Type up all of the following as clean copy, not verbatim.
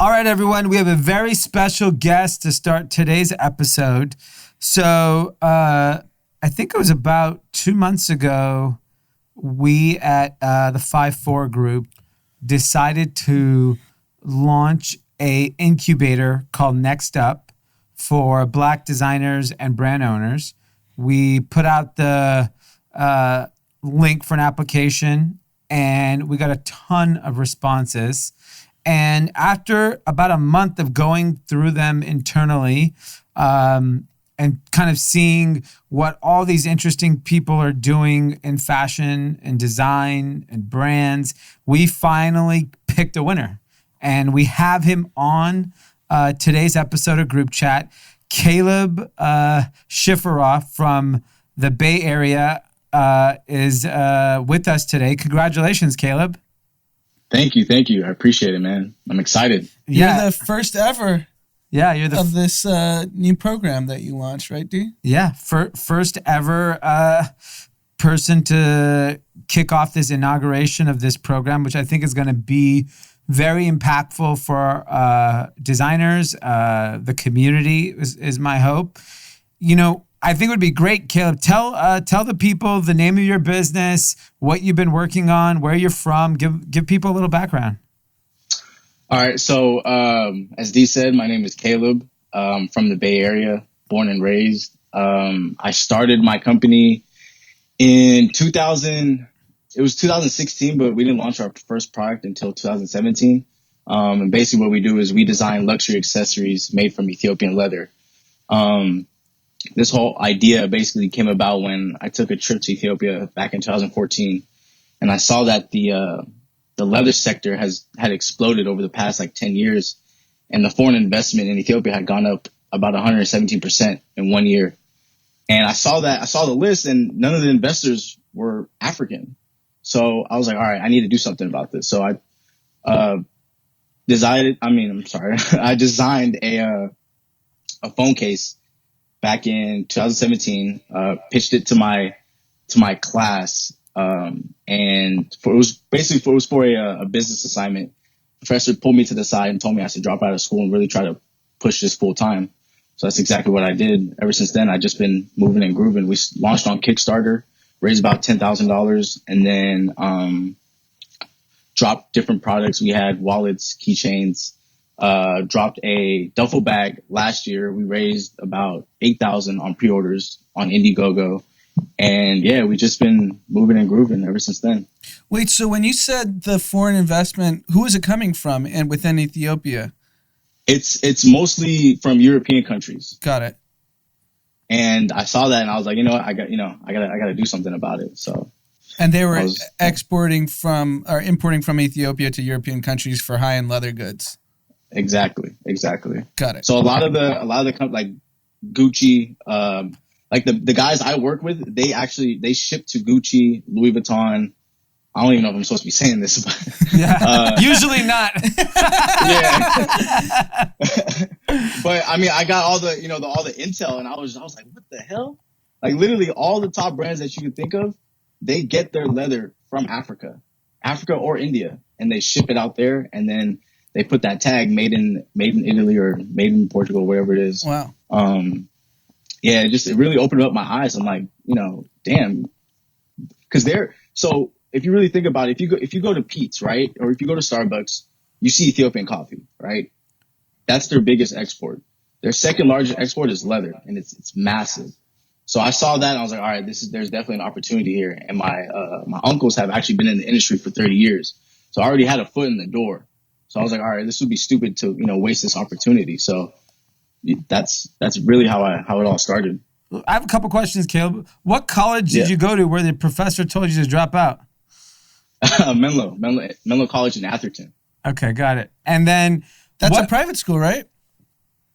All right, everyone, we have a very special guest to start today's episode. So I think it was about 2 months ago, we at the 5-4 group decided to launch a incubator called Next Up for Black designers and brand owners. We put out the link for an application, and we got a ton of responses. And after about a month of going through them internally and kind of seeing what all these interesting people are doing in fashion and design and brands, we finally picked a winner. And we have him on today's episode of Group Chat. Caleb Shiferoff from the Bay Area is with us today. Congratulations, Caleb. Thank you. I appreciate it, man. I'm excited. You're the first ever. Yeah, you're of this new program that you launched, right, Dee? Yeah, first ever person to kick off this inauguration of this program, which I think is going to be very impactful for designers, the community is my hope. You know, I think it would be great, Caleb. Tell the people the name of your business, what you've been working on, where you're from. Give people a little background. All right. So as Dee said, my name is Caleb. I'm from the Bay Area, born and raised. I started my company in 2000. It was 2016, but we didn't launch our first product until 2017. And basically what we do is we design luxury accessories made from Ethiopian leather. This whole idea basically came about when I took a trip to Ethiopia back in 2014, and I saw that the leather sector had exploded over the past 10 years, and the foreign investment in Ethiopia had gone up about 117% in 1 year. And I saw the list, and none of the investors were African. So I was like, all right, I need to do something about this. So I designed a phone case back in 2017, pitched it to my class, and it was for a business assignment. Professor pulled me to the side and told me I should drop out of school and really try to push this full time. So that's exactly what I did. Ever since then, I've just been moving and grooving. We launched on Kickstarter, raised about $10,000, and then dropped different products. We had wallets, keychains. Dropped a duffel bag last year. We raised about $8,000 on pre-orders on Indiegogo. And yeah, we've just been moving and grooving ever since then. Wait, so when you said the foreign investment, who is it coming from and within Ethiopia? It's mostly from European countries. Got it. And I saw that and I was like, you know what, I gotta do something about it. So. And they were importing from Ethiopia to European countries for high-end leather goods. Exactly. Got it. So a lot of the companies like Gucci, like the guys I work with, they ship to Gucci, Louis Vuitton. I don't even know if I'm supposed to be saying this, but usually not. Yeah. But I mean, I got all the intel, and I was like, what the hell? Like literally all the top brands that you can think of, they get their leather from Africa or India, and they ship it out there, and then they put that tag made in Italy or made in Portugal, wherever it is. Wow. Yeah, it really opened up my eyes. I'm like, damn, because so if you really think about it, if you go to Pete's, right, or if you go to Starbucks, you see Ethiopian coffee, right? That's their biggest export. Their second largest export is leather, and it's massive. So I saw that and I was like, all right, there's definitely an opportunity here. And my uncles have actually been in the industry for 30 years, so I already had a foot in the door. So I was like, all right, this would be stupid to, waste this opportunity. So that's really how it all started. I have a couple questions, Caleb. What college did you go to where the professor told you to drop out? Menlo College in Atherton. Okay, got it. And then that's a private school, right?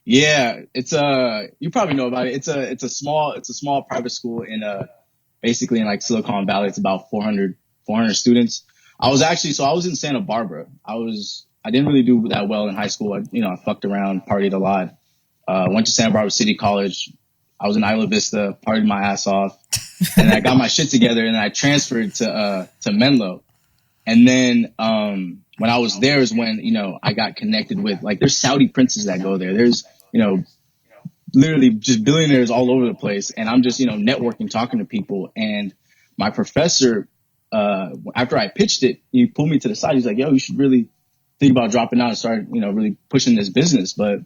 Yeah, it's you probably know about it. It's a small private school in basically in Silicon Valley. It's about 400 students. I was in Santa Barbara. I didn't really do that well in high school. I fucked around, partied a lot. Went to Santa Barbara City College. I was in Isla Vista, partied my ass off, and I got my shit together, and I transferred to Menlo. And then when I was there is when, I got connected with, like, there's Saudi princes that go there. There's, literally just billionaires all over the place. And I'm just, networking, talking to people. And my professor, after I pitched it, he pulled me to the side. He's like, yo, you should really think about dropping out and start, really pushing this business. But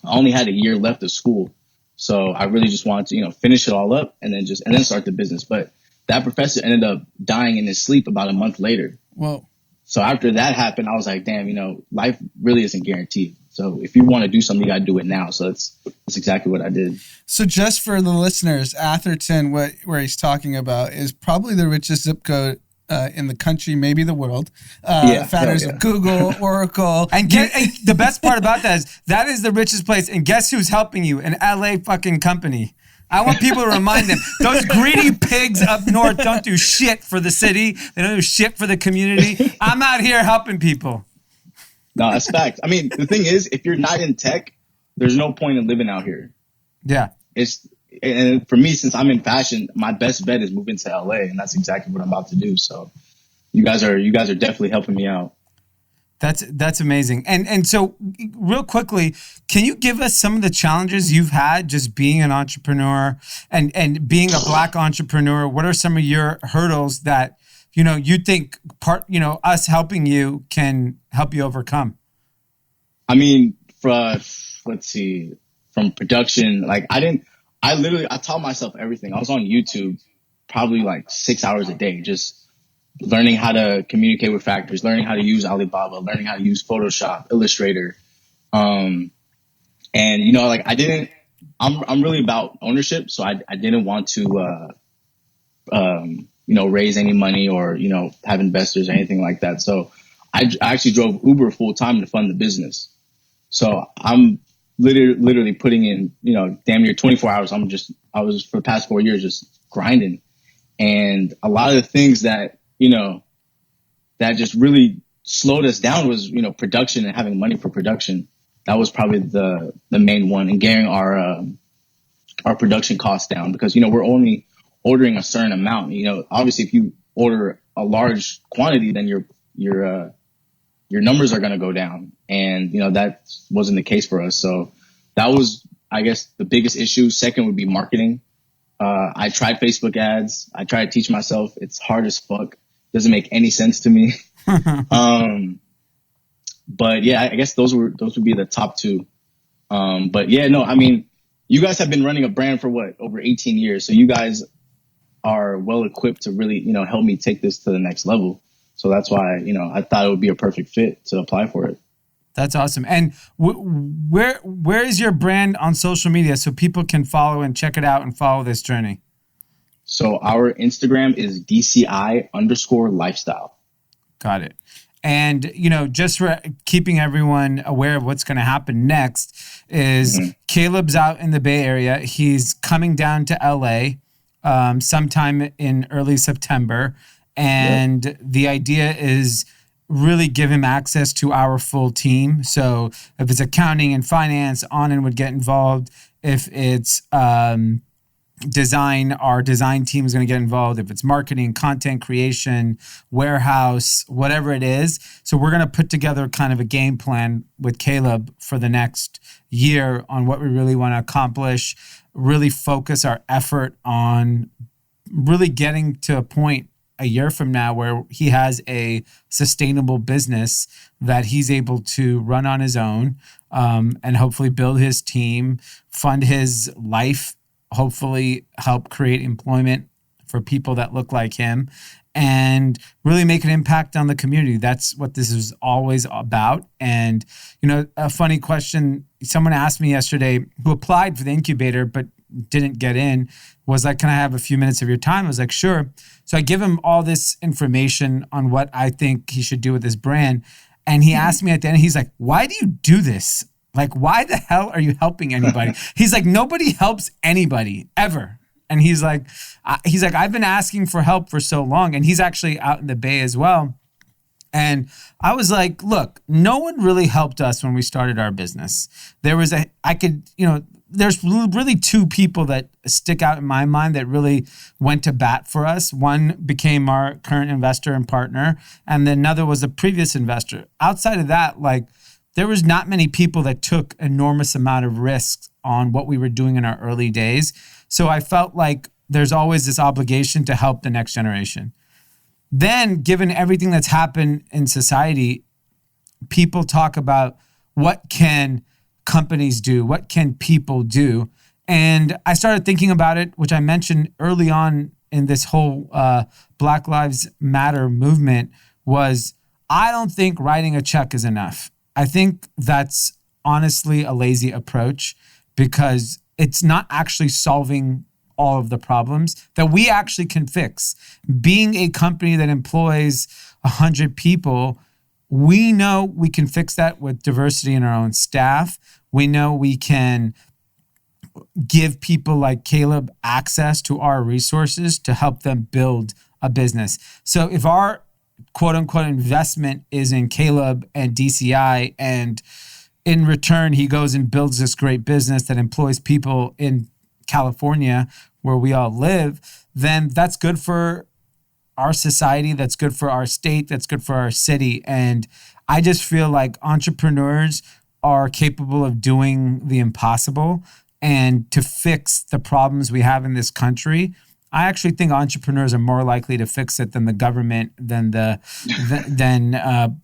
I only had a year left of school. So I really just wanted to, finish it all up and then start the business. But that professor ended up dying in his sleep about a month later. Whoa. So after that happened, I was like, damn, life really isn't guaranteed. So if you want to do something, you got to do it now. So that's exactly what I did. So just for the listeners, Atherton, where he's talking about, is probably the richest zip code in the country, maybe the world. Founders of Google, Oracle. And the best part about that is the richest place. And guess who's helping you? An LA fucking company. I want people to remind them, those greedy pigs up north don't do shit for the city. They don't do shit for the community. I'm out here helping people. No, that's facts. I mean, the thing is, if you're not in tech, there's no point in living out here. Yeah. And for me, since I'm in fashion, my best bet is moving to LA, and that's exactly what I'm about to do. So you guys are definitely helping me out. That's amazing. And so real quickly, can you give us some of the challenges you've had just being an entrepreneur and being a Black entrepreneur? What are some of your hurdles that, you think us helping you can help you overcome? I mean, from production, like I taught myself everything. I was on YouTube probably like 6 hours a day, just learning how to communicate with factories, learning how to use Alibaba, learning how to use Photoshop, Illustrator. I'm really about ownership. So I didn't want to, raise any money or, have investors or anything like that. So I actually drove Uber full time to fund the business. So I'm literally putting in, damn near 24 hours. I was for the past 4 years, just grinding. And a lot of the things that just really slowed us down was, production and having money for production. That was probably the main one, and getting our production costs down, because, we're only ordering a certain amount. Obviously if you order a large quantity, then your numbers are going to go down. And, that wasn't the case for us. So that was, I guess, the biggest issue. Second would be marketing. I tried Facebook ads. I tried to teach myself. It's hard as fuck. Doesn't make any sense to me. But yeah, I guess those would be the top two. But yeah, no, I mean, you guys have been running a brand for over 18 years. So you guys are well equipped to really, help me take this to the next level. So that's why, I thought it would be a perfect fit to apply for it. That's awesome. And where is your brand on social media so people can follow and check it out and follow this journey? So our Instagram is DCI_lifestyle. Got it. And, just for keeping everyone aware of what's going to happen next is Caleb's out in the Bay Area. He's coming down to LA sometime in early September. And the idea is really give him access to our full team. So if it's accounting and finance, Anand would get involved. If it's design, our design team is going to get involved. If it's marketing, content creation, warehouse, whatever it is. So we're going to put together kind of a game plan with Caleb for the next year on what we really want to accomplish, really focus our effort on really getting to a point a year from now where he has a sustainable business that he's able to run on his own, and hopefully build his team, fund his life, hopefully help create employment for people that look like him, and really make an impact on the community. That's what this is always about. And, a funny question, someone asked me yesterday who applied for the incubator but didn't get in, was like, can I have a few minutes of your time? I was like, sure. So I give him all this information on what I think he should do with his brand. And he asked me at the end, he's like, why do you do this? Like, why the hell are you helping anybody? He's like, nobody helps anybody ever. And he's like, I've been asking for help for so long. And he's actually out in the Bay as well. And I was like, look, no one really helped us when we started our business. there's really two people that stick out in my mind that really went to bat for us. One became our current investor and partner, and then another was a previous investor. Outside of that, like, there was not many people that took enormous amount of risks on what we were doing in our early days. So I felt like there's always this obligation to help the next generation. Then, given everything that's happened in society, people talk about what can companies do, what can people do? And I started thinking about it, which I mentioned early on in this whole Black Lives Matter movement, was I don't think writing a check is enough. I think that's honestly a lazy approach because it's not actually solving all of the problems that we actually can fix. Being a company that employs 100 people, we know we can fix that with diversity in our own staff. We know we can give people like Caleb access to our resources to help them build a business. So if our quote unquote investment is in Caleb and DCI, and in return, he goes and builds this great business that employs people in California where we all live, then that's good for our society, that's good for our state, that's good for our city. And I just feel like entrepreneurs are capable of doing the impossible. And to fix the problems we have in this country, I actually think entrepreneurs are more likely to fix it than the government, than our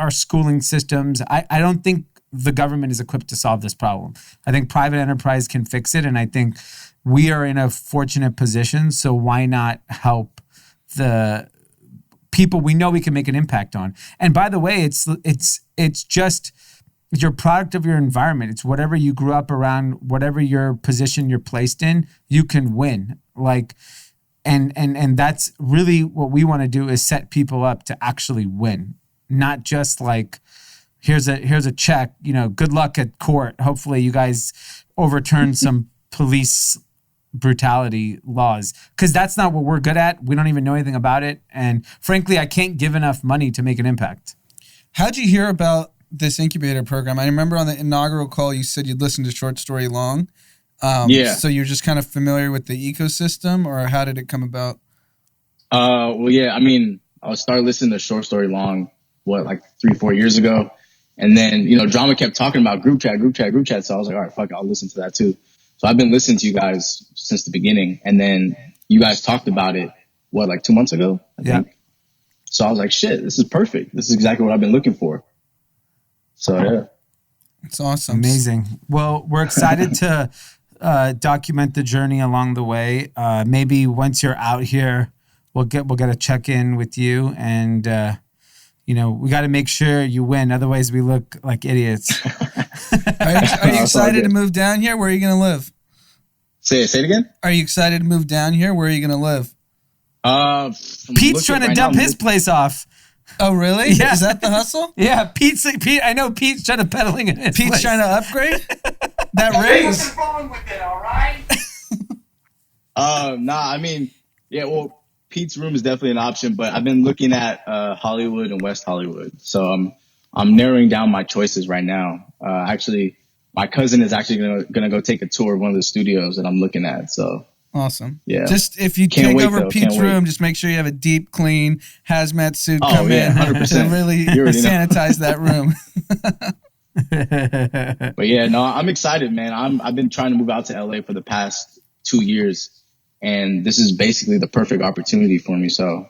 schooling systems. I don't think the government is equipped to solve this problem. I think private enterprise can fix it, and I think we are in a fortunate position. So why not help the people we know we can make an impact on? And by the way, it's just your product of your environment. It's whatever you grew up around, whatever your position you're placed in, you can win. Like, and that's really what we want to do, is set people up to actually win, not just like, here's a check, good luck at court. Hopefully you guys overturn some police brutality laws, because that's not what we're good at. We don't even know anything about it. And frankly, I can't give enough money to make an impact. How'd you hear about this incubator program? I remember on the inaugural call, you said you'd listen to Short Story Long. So you're just kind of familiar with the ecosystem, or how did it come about? Well, yeah, I mean, I started listening to Short Story Long, like 3-4 years ago. And then, Drama kept talking about group chat. So I was like, all right, fuck it, I'll listen to that too. So I've been listening to you guys since the beginning. And then you guys talked about it, like 2 months ago, I think. So I was like, shit, this is perfect. This is exactly what I've been looking for. So, yeah. It's awesome. Amazing. Well, we're excited to document the journey along the way. Maybe once you're out here, we'll get a check in with you, and we got to make sure you win. Otherwise, we look like idiots. Are you excited to move down here? Where are you going to live? Say it again. Are you excited to move down here? Where are you going to live? Pete's trying to dump his place off. Oh, really? Yeah. Is that the hustle? Yeah, Pete. I know Pete's trying to pedaling in his Pete's place. trying to upgrade? That raise. Wrong with it, all right? Nah, I mean, yeah, well, Pete's room is definitely an option, but I've been looking at Hollywood and West Hollywood. So I'm narrowing down my choices right now. Actually, my cousin is actually gonna go take a tour of one of the studios that I'm looking at. So awesome. Yeah. Just if you take over Pete's room, just make sure you have a deep clean hazmat suit come in 100%. To really sanitize that room. But yeah, no, I'm excited, man. I've been trying to move out to LA for the past 2 years, and this is basically the perfect opportunity for me. So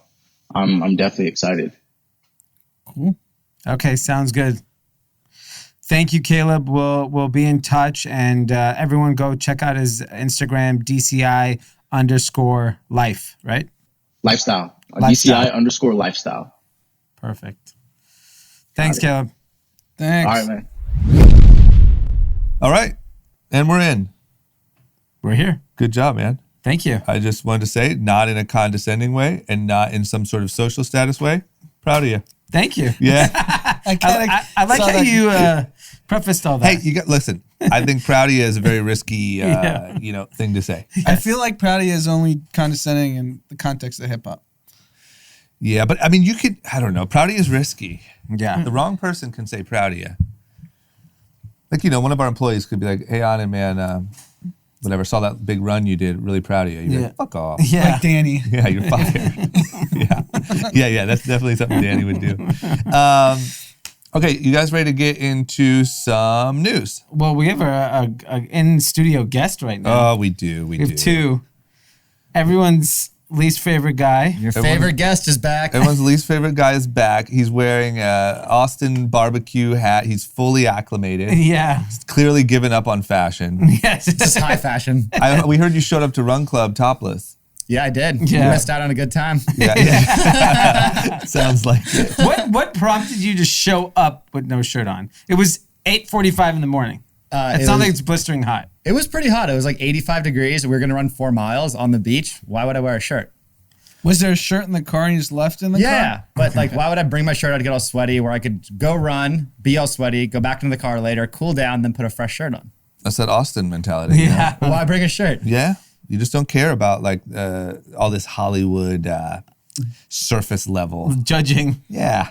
I'm definitely excited. Cool. Okay, sounds good. Thank you, Caleb. We'll be in touch, and everyone go check out his Instagram, DCI_life, right? Lifestyle. DCI_lifestyle. Perfect. Thanks, Caleb. Thanks. All right, man. All right. And we're in. We're here. Good job, man. Thank you. I just wanted to say, not in a condescending way and not in some sort of social status way. Proud of you. Thank you. Yeah. I like how you prefaced all that. Hey, listen, I think proud of you is a very risky, thing to say. Yes. I feel like proud of you is only condescending in the context of hip hop. Yeah, but I mean, proud of you is risky. Yeah. The wrong person can say proud of you. Like, one of our employees could be like, hey, Anand, man, whatever, saw that big run you did, really proud of you. You're like, fuck off. Yeah. Like Danny. Yeah, you're fired. Yeah, that's definitely something Danny would do. Okay, you guys ready to get into some news? Well, we have a in-studio guest right now. Oh, we do. We have two. Everyone's least favorite guy. Your favorite guest is back. Everyone's least favorite guy is back. He's wearing a Austin barbecue hat. He's fully acclimated. Yeah. He's clearly given up on fashion. Yes. This is high fashion. We heard you showed up to Run Club topless. Yeah, I did. Yeah. You missed out on a good time. Yeah. Sounds like it. What prompted you to show up with no shirt on? It was 8:45 in the morning. It sounds like it's blistering hot. It was pretty hot. It was like 85 degrees. We were going to run 4 miles on the beach. Why would I wear a shirt? Was there a shirt in the car and you just left in the car? Yeah, but like, why would I bring my shirt out to get all sweaty where I could go run, be all sweaty, go back into the car later, cool down, then put a fresh shirt on? That's that Austin mentality. Yeah. Why bring a shirt? Yeah. You just don't care about like all this Hollywood surface level Judging. Yeah.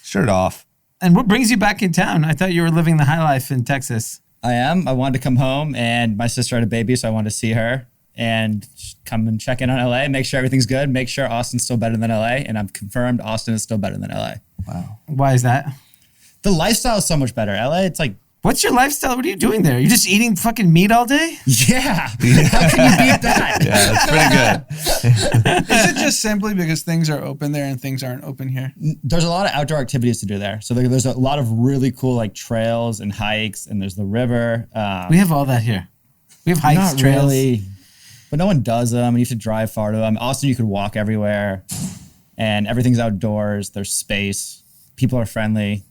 Shirt off. And what brings you back in town? I thought you were living the high life in Texas. I am. I wanted to come home, and my sister had a baby, so I wanted to see her and come and check in on LA, make sure everything's good, make sure Austin's still better than LA, and I'm confirmed Austin is still better than LA. Wow. Why is that? The lifestyle is so much better. LA, it's like, what's your lifestyle? What are you doing there? You're just eating fucking meat all day? yeah. How can you beat that? Yeah, that's pretty good. Is it just simply because things are open there and things aren't open here? There's a lot of outdoor activities to do there. So there's a lot of really cool like trails and hikes, and there's the river. We have all that here. We have hikes, Not trails. really, but no one does them, and you have to drive far to them. Austin, you could walk everywhere, and everything's outdoors. There's space. People are friendly.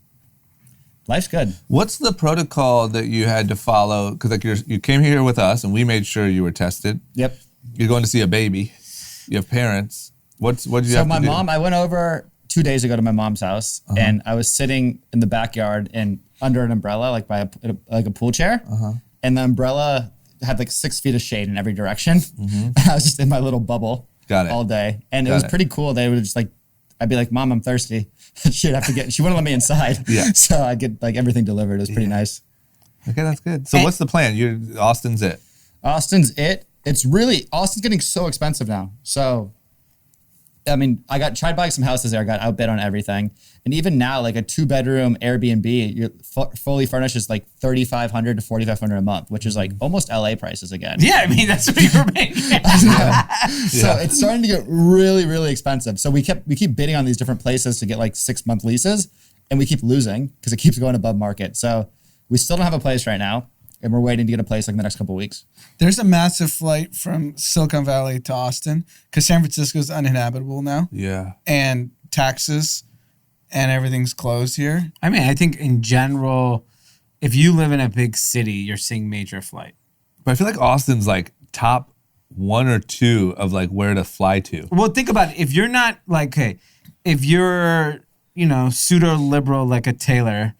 Life's good. What's the protocol that you had to follow? Because like you came here with us, and we made sure you were tested. Yep. You're going to see a baby. You have parents. What did you have to do? So my mom, I went over 2 days ago to my mom's house, and I was sitting in the backyard and under an umbrella, like by a pool chair, and the umbrella had like 6 feet of shade in every direction. I was just in my little bubble all day, and it was pretty cool. They would just like, I'd be like, "Mom, I'm thirsty." She'd have to get. She wouldn't let me inside. Yeah. So I'd get like everything delivered. It was pretty nice. Okay, that's good. So what's the plan? Austin's it. Austin's it. It's really, Austin's getting so expensive now. So, I mean, tried buying some houses there. I got outbid on everything. And even now, like a 2-bedroom Airbnb, you're fully furnished is like $3,500 to $4,500 a month, which is like almost LA prices again. Yeah, I mean, that's what you were making. So it's starting to get really, really expensive. So we keep bidding on these different places to get like 6-month leases, and we keep losing because it keeps going above market. So we still don't have a place right now, and we're waiting to get a place like in the next couple of weeks. There's a massive flight from Silicon Valley to Austin because San Francisco is uninhabitable now. Yeah. And taxes and everything's closed here. I mean, I think in general, if you live in a big city, you're seeing major flight. But I feel like Austin's like top 1 or 2 of like where to fly to. Well, think about it. If you're not like, hey, if you're, pseudo-liberal like a Taylor,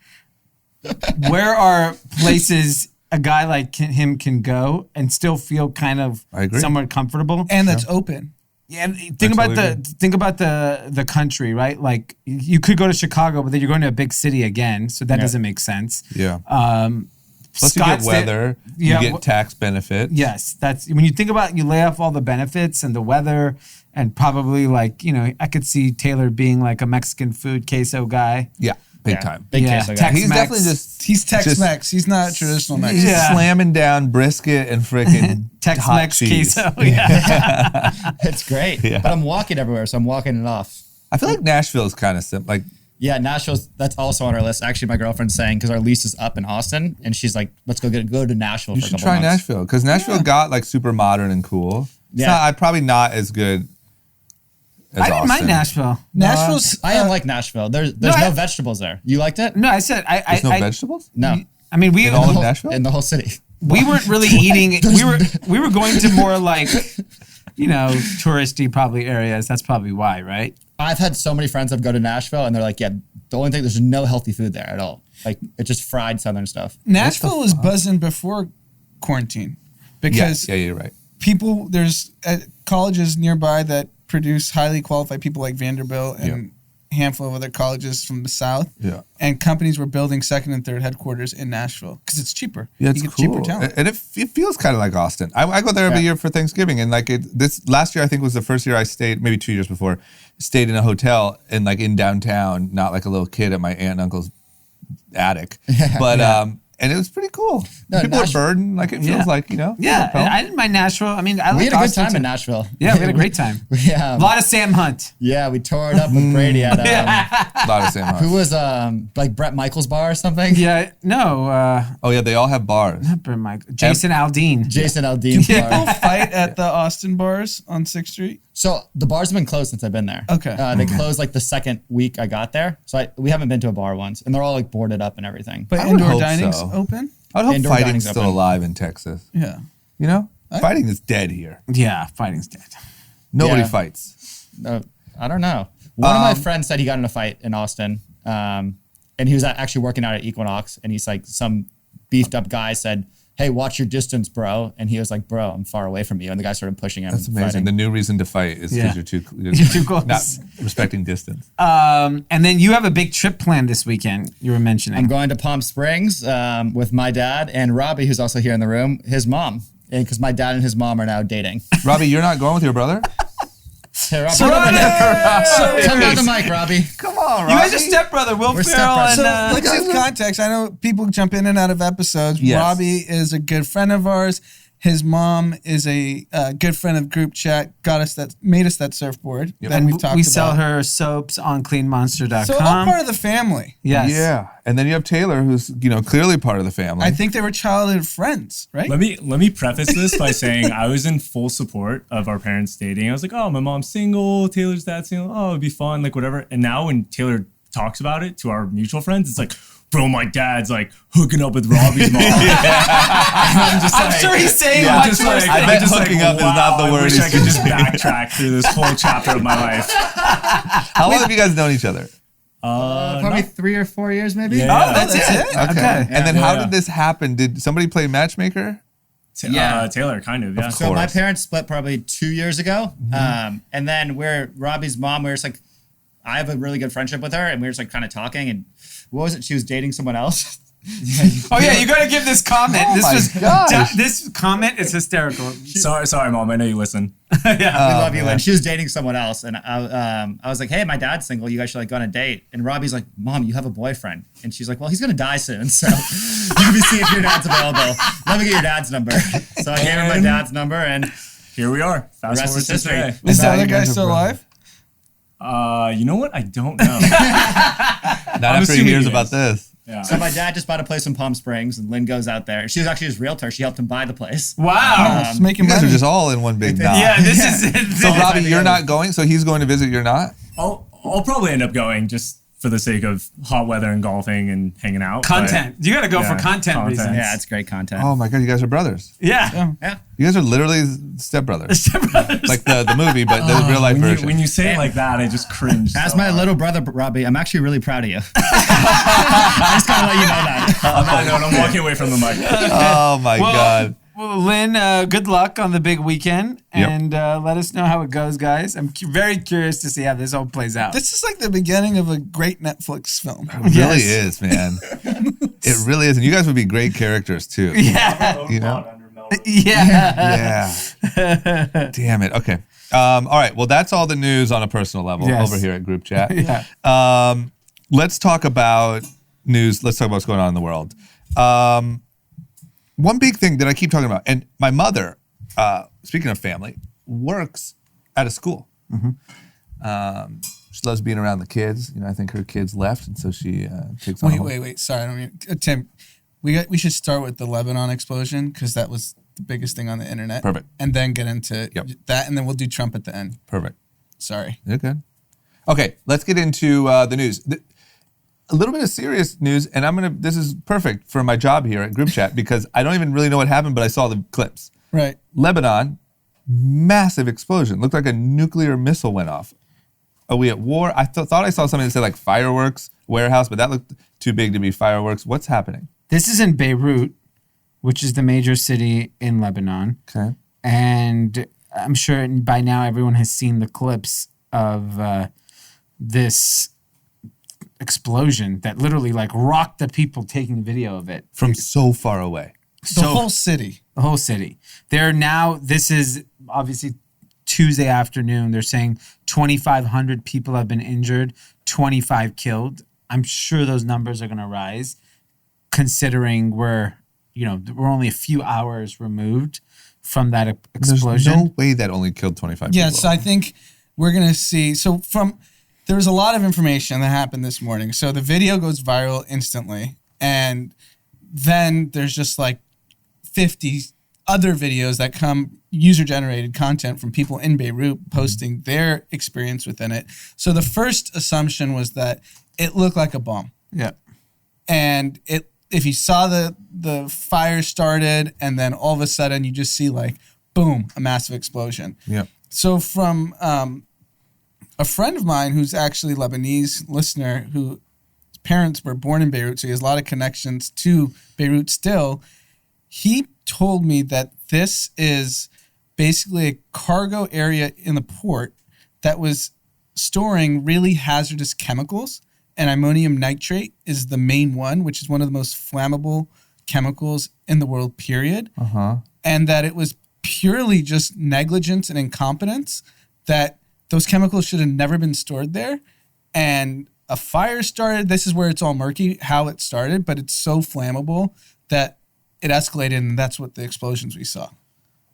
where are places a guy like him can go and still feel kind of somewhat comfortable? And that's open. Yeah, and think about the country, right? Like you could go to Chicago, but then you're going to a big city again, so that doesn't make sense. Yeah. Plus you get weather, you get tax benefit. Yes, that's when you think about you lay off all the benefits and the weather, and probably like I could see Taylor being like a Mexican food queso guy. Yeah. Big time. Big queso guy. He's definitely he's Tex-Mex. He's not traditional Mexican. He's slamming down brisket and freaking Tex-Mex queso. Yeah. It's great. Yeah. But I'm walking everywhere, so I'm walking it off. I feel like Nashville is kind of simple. Like, yeah, Nashville's, that's also on our list. Actually, my girlfriend's saying, because our lease is up in Austin, and she's like, let's go to Nashville for a couple months. You should try Nashville, because Nashville got like super modern and cool. Yeah. Probably not as good as I didn't mind Nashville. Nashville's. I didn't like Nashville. There's no vegetables there. You liked it? No, I said There's no vegetables? No. I mean, in all of Nashville? In the whole city. We weren't really eating. We were going to more like, touristy probably areas. That's probably why, right? I've had so many friends that go to Nashville, and they're like, yeah, the only thing, there's no healthy food there at all. Like, it's just fried Southern stuff. Nashville was buzzing before quarantine because you're right. There's colleges nearby that produce highly qualified people like Vanderbilt and handful of other colleges from the South. Yeah. And companies were building second and third headquarters in Nashville because it's cheaper. Yeah, it's you get cool. cheaper talent. And it feels kind of like Austin. I go there every year for Thanksgiving, and like this last year I think was the first year I stayed, maybe 2 years before, stayed in a hotel and like in downtown, not like a little kid at my aunt and uncle's attic, but and it was pretty cool. No, People were burdened, like it feels like, you know. Yeah, I didn't mind Nashville. I mean, I We like had a good Austin time too. in Nashville. Yeah, we had a great time. Yeah. A lot of Sam Hunt. Yeah, we tore it up with Brady at A lot of same who was like Brett Michaels' bar or something. Yeah, no, Oh yeah, they all have bars. not Brent Michael. Jason Aldean. Jason Aldean's People bar. fight at the Austin bars on 6th Street. So the bars have been closed since I've been there. Okay. They closed like the second week I got there. So we haven't been to a bar once, and they're all like boarded up and everything. But I would indoor hope dining's so. open? I would hope Indoor fighting's dining's still open. alive in Texas. Yeah. You know, fighting is dead here. Yeah, fighting's dead. Nobody Yeah. fights. I don't know. One of my friends said he got in a fight in Austin, and he was actually working out at Equinox, and he's like, some beefed up guy said, "Hey, watch your distance, bro." And he was like, "Bro, I'm far away from you." And the guy started pushing him. That's amazing. fighting. The new reason to fight is because Yeah. you're too close. not respecting distance. And then you have a big trip planned this weekend. You were mentioning. I'm going to Palm Springs with my dad and Robbie, who's also here in the room, his mom, because my dad and his mom are now dating. Robbie, you're not going with your brother? Hey, Robbie, come down the mic, Robbie. Come on, Robbie. You guys are stepbrother, Will We're Ferrell, and stepbrothers. So let's give context. I know people jump in and out of episodes. Yes. Robbie is a good friend of ours. His mom is a good friend of group chat. Made us that surfboard that and we've talked we about. sell her soaps on cleanmonster.com. So all part of the family. Yes. Yeah. And then you have Taylor, who's, clearly part of the family. I think they were childhood friends, right? Let me preface this by saying I was in full support of our parents dating. I was like, oh, my mom's single, Taylor's dad's single. Oh, it'd be fun, like whatever. And now when Taylor talks about it to our mutual friends, it's like, bro, my dad's like hooking up with Robbie's mom. And I'm just I'm like, sure he's saying I'm much just worse. like, I I'm bet just hooking like, up is not the wow, word I wish he's I could just backtrack through this whole chapter of my life. How long have you guys known each other? Probably 3 or 4 years, maybe. Yeah. Oh, that's it. Okay. And then how Yeah. did this happen? Did somebody play matchmaker? Taylor, kind of, yeah. So my course. parents split probably 2 years ago. And then Robbie's mom, we were just like, I have a really good friendship with her, and we were just like kind of talking, and what was it? She was dating someone else. Oh yeah, you got to give this comment. Oh my gosh. This comment is hysterical. Sorry, Mom. I know you listen. We love you. And she was dating someone else. And I was like, hey, my dad's single. You guys should like go on a date. And Robbie's like, Mom, you have a boyfriend. And she's like, well, he's going to die soon. So let me see if your dad's available. Let me get your dad's number. So I gave her my dad's number, and Here we are. Fast rest forward is to history. today. Is the Now other you guy guys are still brothers. alive? You know what? I don't know. Not after he assuming hears he about is. this. Yeah. so my dad just bought a place in Palm Springs, and Lynn goes out there. She was actually his realtor. She helped him buy the place. Wow. Just making You guys are money. just all in one big knot. Yeah, this is it. So Robbie, you're not going, so he's going to visit, you're not? I'll probably end up going just for the sake of hot weather and golfing and hanging out. but- Content. You got to go for Yeah, content content. reasons. Yeah, it's great content. Oh my God, you guys are brothers. Yeah. Yeah. You guys are literally stepbrothers. Like the movie, but the real life version. When you say it like that, I just cringe. As so my hard. little brother, Robbie, I'm actually really proud of you. I just gotta let you know that. On that note, I'm walking away from the mic. Oh my God. Well, Lynn, good luck on the big weekend, Yep. and let us know how it goes, guys. I'm very curious to see how this all plays out. This is like the beginning of a great Netflix film. It really is, man. It really is. And you guys would be great characters too. Yeah. You know? Yeah. Yeah. Damn it. Okay. All right. Well, that's all the news on a personal level Yes. over here at Group Chat. Yeah. Let's talk about news. Let's talk about what's going on in the world. One big thing that I keep talking about, and my mother, speaking of family, works at a school. She loves being around the kids. I think her kids left, and so she takes on. Wait. Sorry, I don't mean Tim. We should start with the Lebanon explosion because that was the biggest thing on the internet. Perfect. And then get into Yep. that, and then we'll do Trump at the end. Perfect. Sorry. You're good. Okay, let's get into the news. A little bit of serious news, and this is perfect for my job here at Group Chat because I don't even really know what happened, but I saw the clips. Right. Lebanon, massive explosion. Looked like a nuclear missile went off. Are we at war? I thought I saw something that said like fireworks warehouse, but that looked too big to be fireworks. What's happening? This is in Beirut, which is the major city in Lebanon. Okay. And I'm sure by now everyone has seen the clips of this explosion that literally like rocked the people taking video of it from so far away. The whole city. The whole city. This is obviously Tuesday afternoon. They're saying 2,500 people have been injured, 25 killed. I'm sure those numbers are going to rise, considering we're only a few hours removed from that explosion. There's no way that only killed 25 people. Yes, I think we're going to see. So there was a lot of information that happened this morning. So the video goes viral instantly. And then there's just like 50 other videos that come, user-generated content from people in Beirut posting their experience within it. So the first assumption was that it looked like a bomb. Yeah. And if you saw the fire started and then all of a sudden you just see like, boom, a massive explosion. Yeah. So from a friend of mine who's actually a Lebanese listener whose parents were born in Beirut, so he has a lot of connections to Beirut still, he told me that this is basically a cargo area in the port that was storing really hazardous chemicals, and ammonium nitrate is the main one, which is one of the most flammable chemicals in the world, period. And that it was purely just negligence and incompetence, that those chemicals should have never been stored there. And a fire started. This is where it's all murky, how it started, but it's so flammable that it escalated, and that's what the explosions we saw.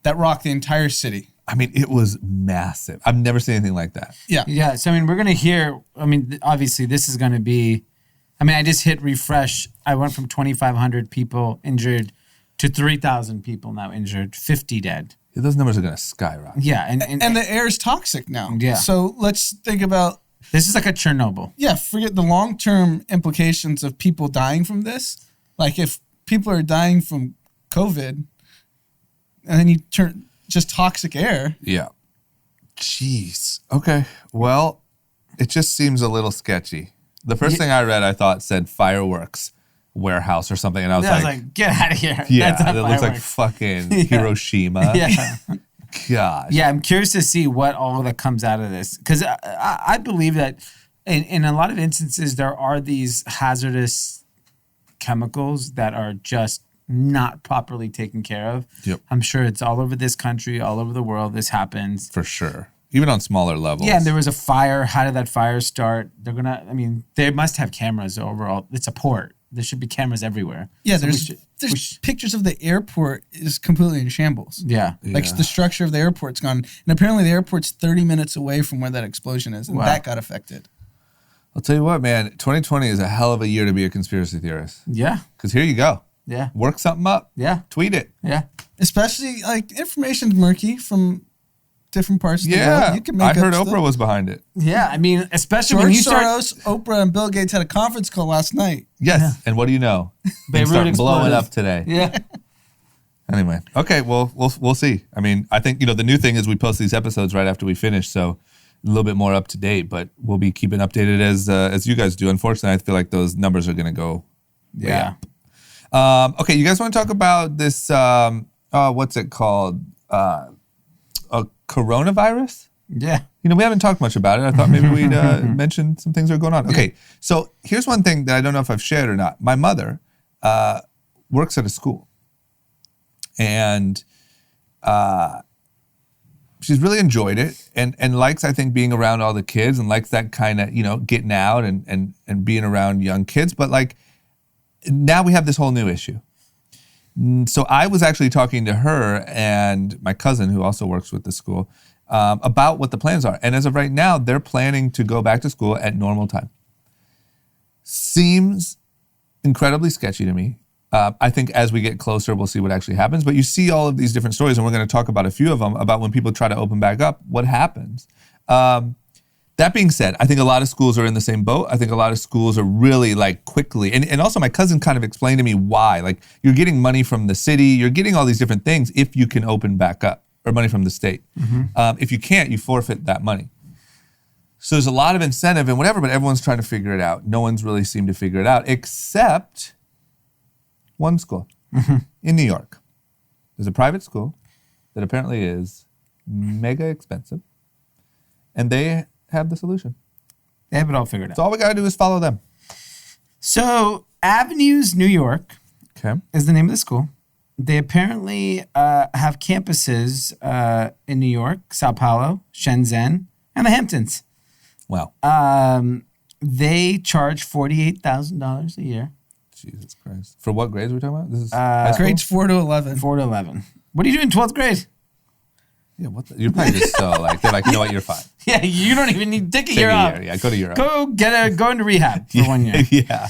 That rocked the entire city. I mean, it was massive. I've never seen anything like that. Yeah. Yeah. So, I mean, we're going to hear, obviously this is going to be, I just hit refresh. I went from 2,500 people injured to 3,000 people now injured, 50 dead. Yeah, those numbers are going to skyrocket. Yeah. And the air is toxic now. Yeah. So let's think about. This is like a Chernobyl. Yeah. Forget the long-term implications of people dying from this. Like if people are dying from COVID and then you turn just toxic air. Yeah. Jeez. Okay. Well, it just seems a little sketchy. The first thing I read, I thought said fireworks warehouse or something. And I was like, get out of here. Yeah, That's it looks like fucking Hiroshima. Yeah. Gosh. Yeah, I'm curious to see what all that comes out of this. Because I believe that in a lot of instances, there are these hazardous chemicals that are just not properly taken care of. Yep. I'm sure it's all over this country, all over the world. This happens. For sure. Even on smaller levels. Yeah, and there was a fire. How did that fire start? They must have cameras overall. It's a port. There should be cameras everywhere. Yeah, so there's pictures of the airport is completely in shambles. Yeah. Like the structure of the airport's gone. And apparently the airport's 30 minutes away from where that explosion is. And that got affected. I'll tell you what, man, 2020 is a hell of a year to be a conspiracy theorist. Yeah. Because here you go. Yeah. Work something up. Yeah. Tweet it. Yeah. Especially like information's murky from different parts of the world. You can make I heard up Oprah stuff. was behind it. Yeah. Especially George when you start... Soros, Oprah, and Bill Gates had a conference call last night. Yes. Yeah. And what do you know? They start blowing up today. Yeah. Anyway. Okay. Well, we'll see. I think, the new thing is we post these episodes right after we finish. So a little bit more up to date, but we'll be keeping updated as you guys do. Unfortunately, I feel like those numbers are going to go way up. Okay. You guys want to talk about this, what's it called? A coronavirus? Yeah. We haven't talked much about it. I thought maybe we'd mention some things that are going on. Okay, so here's one thing that I don't know if I've shared or not. My mother works at a school. And she's really enjoyed it and likes, I think, being around all the kids and likes that kind of, getting out and being around young kids. But like now we have this whole new issue. So I was actually talking to her and my cousin, who also works with the school, about what the plans are. And as of right now, they're planning to go back to school at normal time. Seems incredibly sketchy to me. I think as we get closer, we'll see what actually happens. But you see all of these different stories, and we're going to talk about a few of them, about when people try to open back up, what happens. That being said, I think a lot of schools are in the same boat. I think a lot of schools are really like quickly. And also my cousin kind of explained to me why. Like you're getting money from the city, you're getting all these different things if you can open back up, or money from the state. Mm-hmm. If you can't, you forfeit that money. So there's a lot of incentive and whatever, but everyone's trying to figure it out. No one's really seemed to figure it out except one school in New York. There's a private school that apparently is mega expensive, and they have the solution. They have it all figured out. So all we got to do is follow them. So Avenues, New York Okay. is the name of the school. They apparently have campuses in New York, Sao Paulo, Shenzhen, and the Hamptons. Wow. They charge $48,000 a year. Jesus Christ. For what grades are we talking about? This is high school? Grades 4 to 11. 4 to 11. What do you do in 12th grade? Yeah, you're probably just so like, they're like, you know what, you're fine. Yeah, you don't even need to take a Take year a off. year. Yeah, go to Europe. Go into rehab for 1 year. Yeah.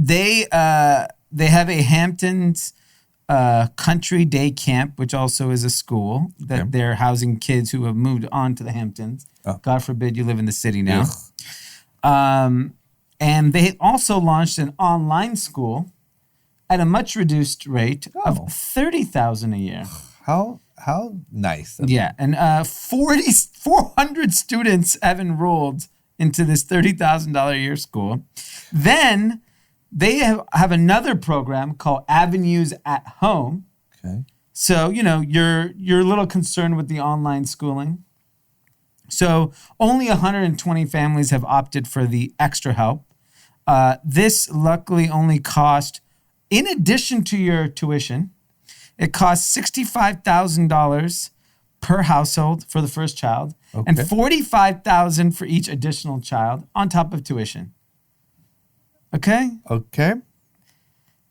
They have a Hamptons country day camp, which also is a school that they're housing kids who have moved on to the Hamptons. Oh. God forbid you live in the city now. And they also launched an online school at a much reduced rate of $30,000 a year. How nice. Yeah, and 400 students have enrolled into this $30,000 a year school. Then they have another program called Avenues at Home. Okay. So, you're a little concerned with the online schooling. So only 120 families have opted for the extra help. This luckily only cost, in addition to your tuition, it costs $65,000 per household for the first child and $45,000 for each additional child on top of tuition. Okay? Okay.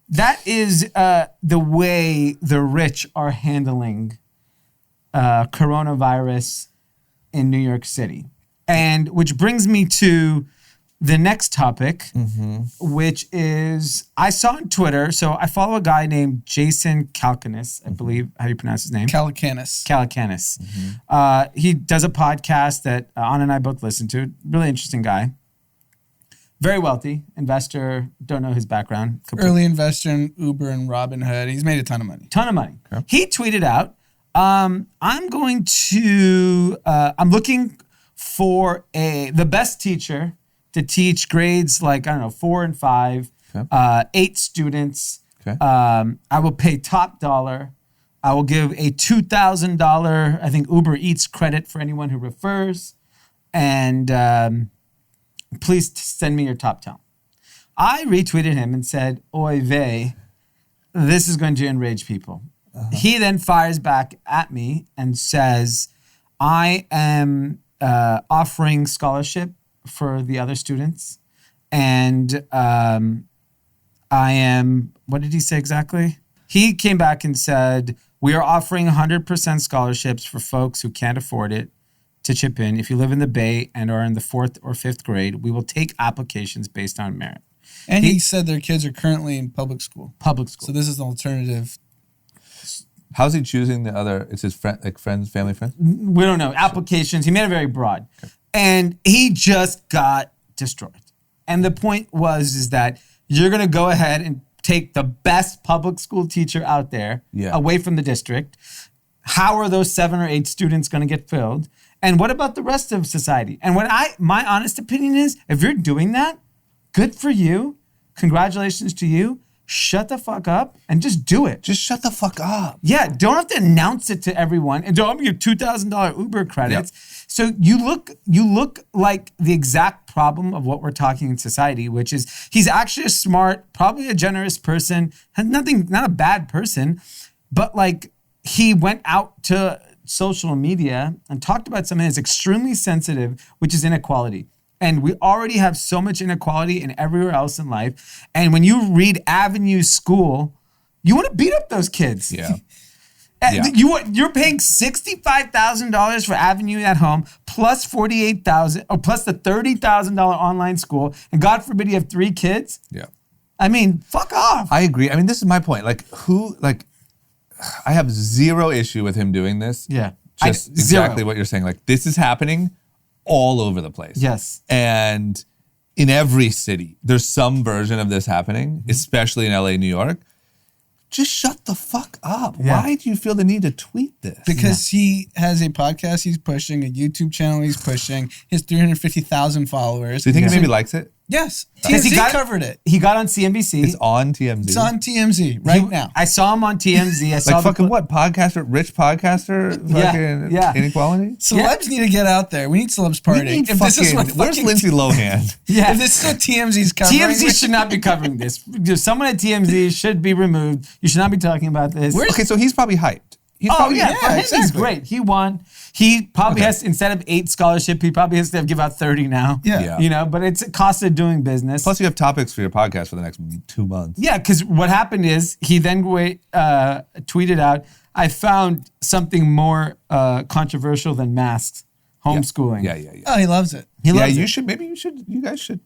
That is the way the rich are handling coronavirus in New York City. And which brings me to the next topic, which is, I saw on Twitter, so I follow a guy named Jason Calacanis, I believe, how do you pronounce his name? Calacanis. He does a podcast that Anand and I both listen to. Really interesting guy. Very wealthy, investor, don't know his background. Early investor in Uber and Robinhood. He's made a ton of money. Okay. He tweeted out, I'm looking for the best teacher to teach grades like, 4 and 5, 8 students. Okay. I will pay top dollar. I will give a $2,000, I think, Uber Eats credit for anyone who refers. And please send me your top talent. I retweeted him and said, oy vey, this is going to enrage people. He then fires back at me and says, I am offering scholarship for the other students. And I am, what did he say exactly? He came back and said, we are offering 100% scholarships for folks who can't afford it to chip in. If you live in the Bay and are in the 4th or 5th grade, we will take applications based on merit. And he said their kids are currently in public school. So this is an alternative. How's he choosing the other? It's his friends, family friends? We don't know. Applications. He made it very broad. Okay. And he just got destroyed. And the point is that you're going to go ahead and take the best public school teacher out there away from the district. How are those 7 or 8 students going to get filled? And what about the rest of society? And my honest opinion is, if you're doing that, good for you. Congratulations to you. Shut the fuck up and just do it. Just shut the fuck up. Yeah, don't have to announce it to everyone and don't give $2,000 Uber credits. Yep. So you look like the exact problem of what we're talking in society, which is he's actually a smart, probably a generous person, not a bad person, but like he went out to social media and talked about something that's extremely sensitive, which is inequality. And we already have so much inequality in everywhere else in life. And when you read Avenue School, you want to beat up those kids. Yeah. You're paying $65,000 for Avenue at Home, plus $48,000, or plus the $30,000 online school. And God forbid you have 3 kids. Yeah. I mean, fuck off. I agree. I mean, this is my point. I have zero issue with him doing this. Yeah. Just exactly what you're saying. Like, this is happening all over the place. Yes. And in every city, there's some version of this happening, especially in LA, New York. Just shut the fuck up. Yeah. Why do you feel the need to tweet this? Because he has a podcast he's pushing, a YouTube channel he's pushing, his 350,000 followers. Do you think he maybe likes it? Yes, Because TMZ covered it. He got on CNBC. It's on TMZ. It's on TMZ right now. I saw him on TMZ. I saw Like fucking what? Podcaster, rich podcaster? Fucking yeah. inequality? Celebs need to get out there. We need celebs partying. Where's Lindsay Lohan? Yeah. If this is what TMZ's covering. TMZ should not be covering this. Someone at TMZ should be removed. You should not be talking about this. Okay, so he's probably hyped. He's Oh probably yeah, for him, he's exactly. great. He won. He probably has, instead of 8 scholarship, he probably has to give out 30 now. Yeah. You know, but it's a cost of doing business. Plus, you have topics for your podcast for the next 2 months. Yeah, because what happened is he then tweeted out, I found something more controversial than masks, homeschooling. Yeah. Oh, he loves it. He Yeah, loves you it. should. Maybe you guys should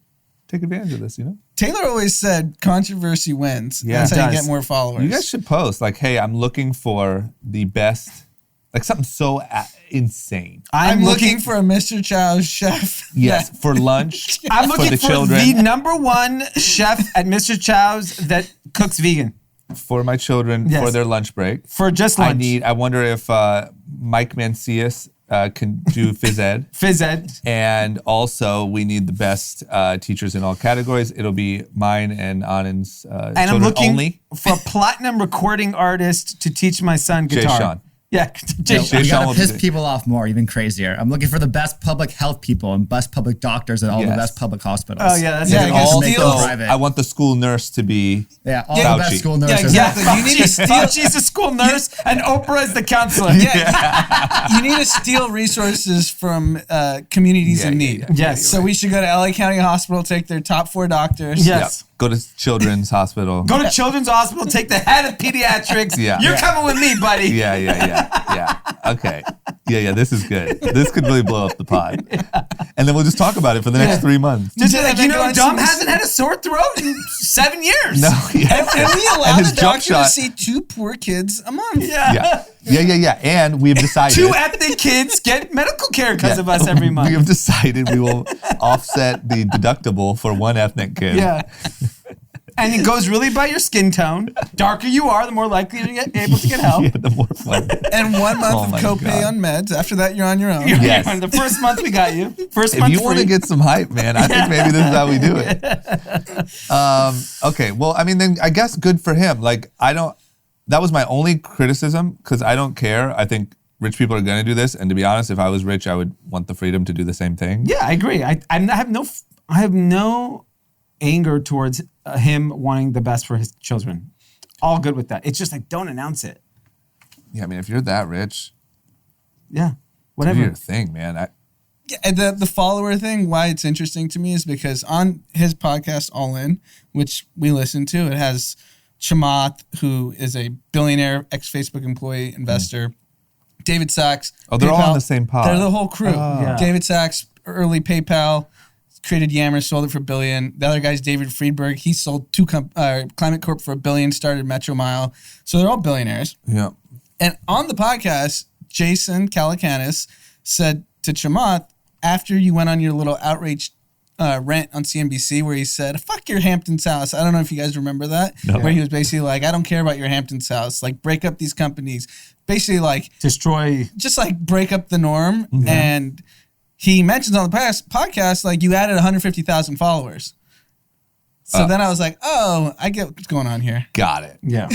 take advantage of this. You know, Taylor always said controversy wins. Yeah. That's how It you does. get more followers. you guys should post like, "Hey, I'm looking for the best." Like something so insane. I'm looking for a Mr. Chow's chef. Yes, for lunch. I'm looking for the for children. the number one chef at Mr. Chow's that cooks vegan For my children Yes. for their lunch break. for just lunch. I wonder if Mike Mancias can do phys ed. Phys ed. And also, we need the best teachers in all categories. It'll be mine and Anand's And I'm children looking only. for a platinum recording artist to teach my son Jay guitar. Sean. Yeah, Jay You Sean. Sean gotta will piss be- people off more, even crazier. I'm looking for the best public health people and best public doctors at all the Yes. best public hospitals. Oh yeah, that's Yeah, it. you gotta Also, steal- private. I want the school nurse to be Yeah, all Fauci. the best school nurses. exactly. You need to steal. Fauci's a school nurse and Oprah is the counselor. You need to steal resources from communities in need. Yes. So we should go to LA County Hospital, take their top 4 doctors. Yes. go to Children's Hospital. Go to Children's Hospital, take the head of pediatrics. Yeah. You're Yeah. coming with me, buddy. Yeah. Okay. Yeah. This is good. This could really blow up the pod. And then we'll just talk about it for the next 3 months. Just Yeah, like, then you go know, on Dom some- hasn't had a sore throat in 7 years. No. Yeah. And we allow And his the jump doctor shot. to see 2 poor kids a month. Yeah. Yeah. And we've decided. 2 ethnic kids get medical care because of us every month. We have decided we will offset the deductible for one ethnic kid. Yeah. And it goes really by your skin tone. Darker you are, the more likely you're able to get help. Yeah, the more fun. And 1 month Oh of my copay God. on meds. After that, you're on your own. Yes. The first month we got you. First If month you want to free. get some hype, man, I think maybe this is how we do it. Okay. Well, I mean, then I guess good for him. Like, that was my only criticism because I don't care. I think rich people are going to do this. And to be honest, if I was rich, I would want the freedom to do the same thing. Yeah, I agree. I have no anger towards him wanting the best for his children. All good with that. It's just like, don't announce it. Yeah. I mean, if you're that rich, Yeah, do whatever. your thing, man. Yeah, and the follower thing, why it's interesting to me is because on his podcast, All In, which we listen to, it has Chamath, who is a billionaire, ex-Facebook employee, investor, David Sachs. Oh, they're all PayPal. on the same pod. They're the whole crew. Yeah. David Sachs, early PayPal, created Yammer, sold it for $1 billion. The other guy's David Friedberg. He sold Climate Corp for $1 billion, started Metro Mile. So they're all billionaires. Yeah. And on the podcast, Jason Calacanis said to Chamath, after you went on your little outrage rant on CNBC where he said, fuck your Hamptons house. I don't know if you guys remember that. No. Where he was basically like, I don't care about your Hamptons house. Like, break up these companies. Basically, like, Destroy. just like break up the norm. And he mentions on the podcast, like, you added 150,000 followers. So then I was like, oh, I get what's going on here. Got it. Yeah.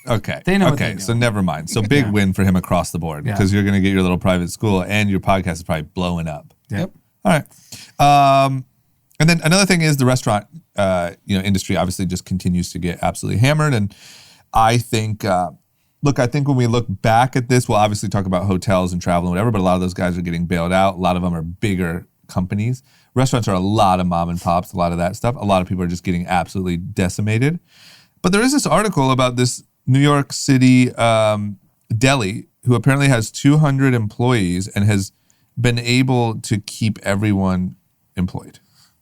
Okay. They know what Okay. they So know. never mind. So big win for him across the board Yeah. because you're going to get your little private school and your podcast is probably blowing up. Yep. All right. And then another thing is the restaurant, industry obviously just continues to get absolutely hammered. And I think, I think when we look back at this, we'll obviously talk about hotels and travel and whatever, but a lot of those guys are getting bailed out. A lot of them are bigger companies. Restaurants are a lot of mom and pops, a lot of that stuff. A lot of people are just getting absolutely decimated. But there is this article about this New York City deli who apparently has 200 employees and has been able to keep everyone employed.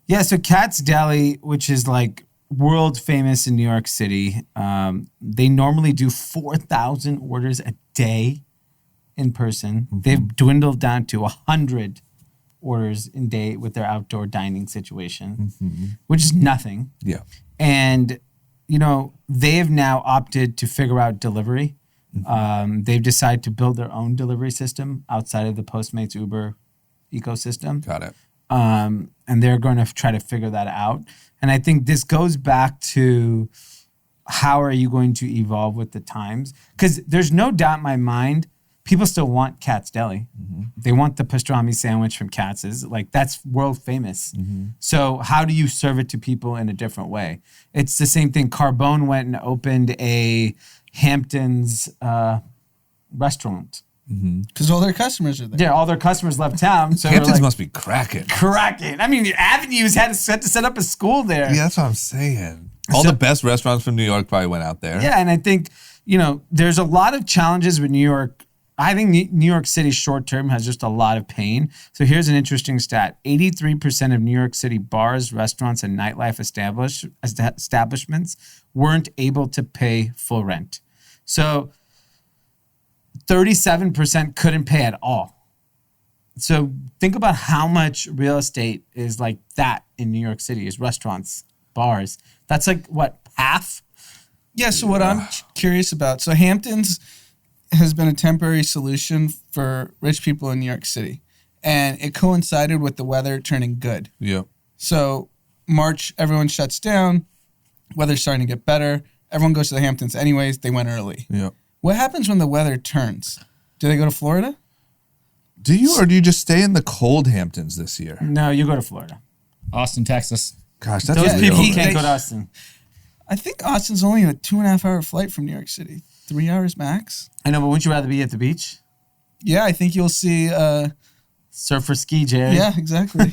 Yeah, so Kat's Deli, which is like world famous in New York City, they normally do 4,000 orders a day in person. They've dwindled down to 100 orders a day with their outdoor dining situation, which is nothing. Yeah. And, they've now opted to figure out delivery. They've decided to build their own delivery system outside of the Postmates Uber ecosystem. Got it. and they're going to try to figure that out. And I think this goes back to how are you going to evolve with the times? Because there's no doubt in my mind, people still want Katz Deli. Mm-hmm. They want the pastrami sandwich from Katz's. Like, that's world famous. Mm-hmm. So how do you serve it to people in a different way? It's the same thing. Carbone went and opened a Hamptons restaurant. Because all their customers are there. Yeah, all their customers left town. So Hamptons must be cracking. Cracking. I mean, the Avenues had to set up a school there. Yeah, that's what I'm saying. All the best restaurants from New York probably went out there. Yeah, and I think, there's a lot of challenges with New York. I think New York City short term has just a lot of pain. So here's an interesting stat. 83% of New York City bars, restaurants, and nightlife establishments weren't able to pay full rent. So 37% couldn't pay at all. So think about how much real estate is like that in New York City, is restaurants, bars. That's like, what, half? Yeah, so what I'm curious about, so Hamptons has been a temporary solution for rich people in New York City. And it coincided with the weather turning good. Yep. So March, everyone shuts down. Weather's starting to get better. Everyone goes to the Hamptons anyways. They went early. Yep. What happens when the weather turns? Do they go to Florida? Do you, or do you just stay in the cold Hamptons this year? No, you go to Florida. Austin, Texas. Gosh, that's Those really people over. can't go to Austin. I think Austin's only a 2.5 hour flight from New York City. 3 hours max. I know, but wouldn't you rather be at the beach? Yeah, I think you'll see... surf or ski, Jerry. Yeah, exactly.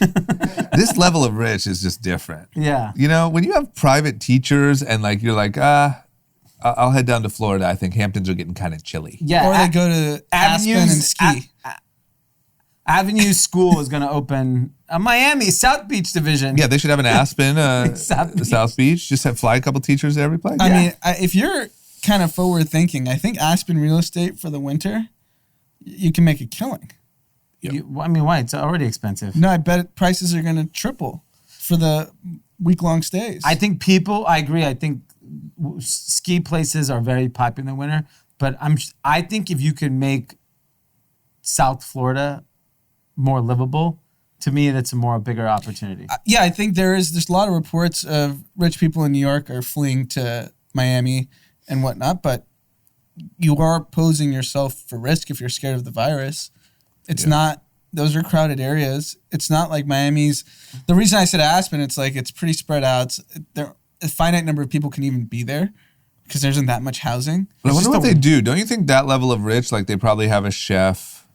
This level of rich is just different. Yeah. When you have private teachers and like you're like, I'll head down to Florida. I think Hamptons are getting kind of chilly. Yeah. Or they go to Aspen and ski. Avenue School is going to open a Miami South Beach division. Yeah, they should have an Aspen, South Beach. Just fly a couple teachers to every place. I mean, if you're kind of forward thinking, I think Aspen real estate for the winter, you can make a killing. Yep. Why? It's already expensive. No, I bet prices are going to triple for the week-long stays. I agree. I think ski places are very popular in the winter, but I think if you can make South Florida more livable, to me, that's a bigger opportunity. Yeah, I think there's a lot of reports of rich people in New York are fleeing to Miami and whatnot, but you are posing yourself for risk if you're scared of the virus. It's not, those are crowded areas. It's not like Miami's. The reason I said Aspen, it's like it's pretty spread out. There, a finite number of people can even be there because there isn't that much housing. But I wonder what they do. Don't you think that level of rich, like they probably have a chef?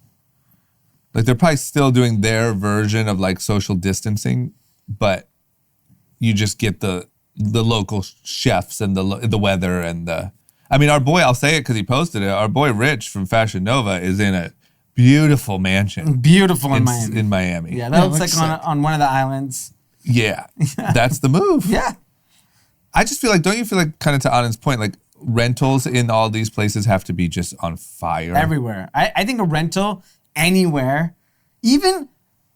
Like they're probably still doing their version of like social distancing, but you just get the local chefs and the weather and the. I mean, our boy, I'll say it because he posted it. Our boy Rich from Fashion Nova is in a beautiful mansion. Beautiful in Miami. In Miami. Yeah, that looks like on one of the islands. Yeah, that's the move. Yeah. I just feel like, don't you feel like, kind of to Anand's point, like rentals in all these places have to be just on fire? Everywhere. I think a rental anywhere, even,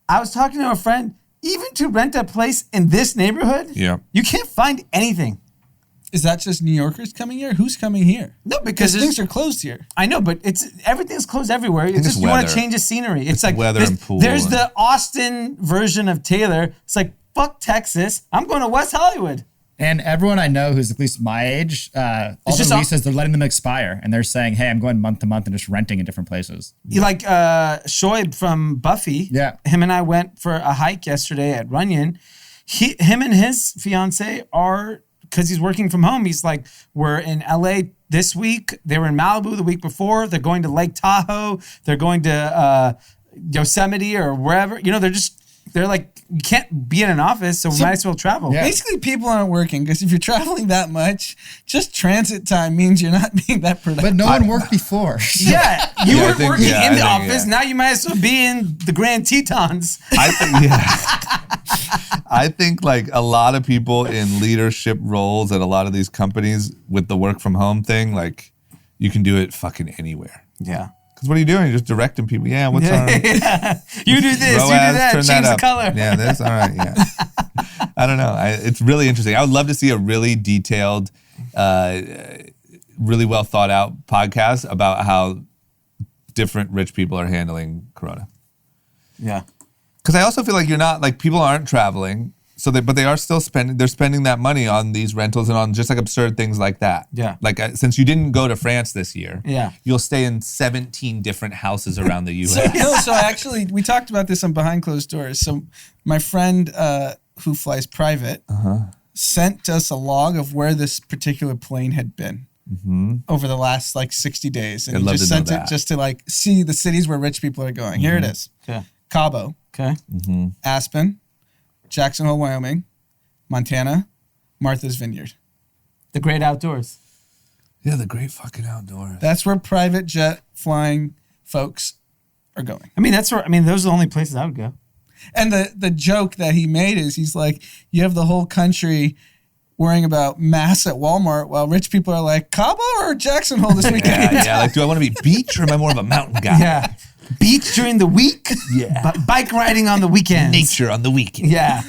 I was talking to a friend, even to rent a place in this neighborhood, you can't find anything. Is that just New Yorkers coming here? Who's coming here? No, because things are closed here. I know, but everything's closed everywhere. It's just you want to change the scenery. It's like weather and pool. There's the Austin version of Taylor. It's like, fuck Texas. I'm going to West Hollywood. And everyone I know who's at least my age, all the leases, they're letting them expire. And they're saying, hey, I'm going month to month and just renting in different places. You like Shoaib from Buffy. Yeah. Him and I went for a hike yesterday at Runyon. Him and his fiance are, because he's working from home, he's like, we're in LA this week. They were in Malibu the week before. They're going to Lake Tahoe. They're going to Yosemite or wherever. They're like, you can't be in an office, so we might as well travel. Yeah. Basically, people aren't working because if you're traveling that much, just transit time means you're not being that productive. But no one worked before. Yeah, you weren't working in the office. Yeah. Now you might as well be in the Grand Tetons. I think like a lot of people in leadership roles at a lot of these companies with the work from home thing, like you can do it fucking anywhere. Yeah. Because what are you doing? You're just directing people. Yeah, what's our... You do this, you do that, change the color. Yeah, this, all right, yeah. I don't know. It's really interesting. I would love to see a really detailed, really well thought out podcast about how different rich people are handling Corona. Yeah. Because I also feel like you're not like people aren't traveling, but they are still spending. They're spending that money on these rentals and on just like absurd things like that. Yeah. Like since you didn't go to France this year, Yeah. you'll stay in 17 different houses around the U.S. So actually, we talked about this on Behind Closed Doors. So my friend who flies private sent us a log of where this particular plane had been over the last like 60 days. And I'd he love just to know sent it that. just to like see the cities where rich people are going. Here it is. Okay. Cabo, Okay. Aspen, Jackson Hole, Wyoming, Montana, Martha's Vineyard. The great outdoors. Yeah, the great fucking outdoors. That's where private jet flying folks are going. I mean, those are the only places I would go. And the joke that he made is he's like, you have the whole country worrying about masks at Walmart while rich people are like, Cabo or Jackson Hole this weekend? Yeah. Like, do I want to be beach or am I more of a mountain guy? Yeah. Beach during the week. Yeah. But bike riding on the weekends. Nature on the weekend. Yeah.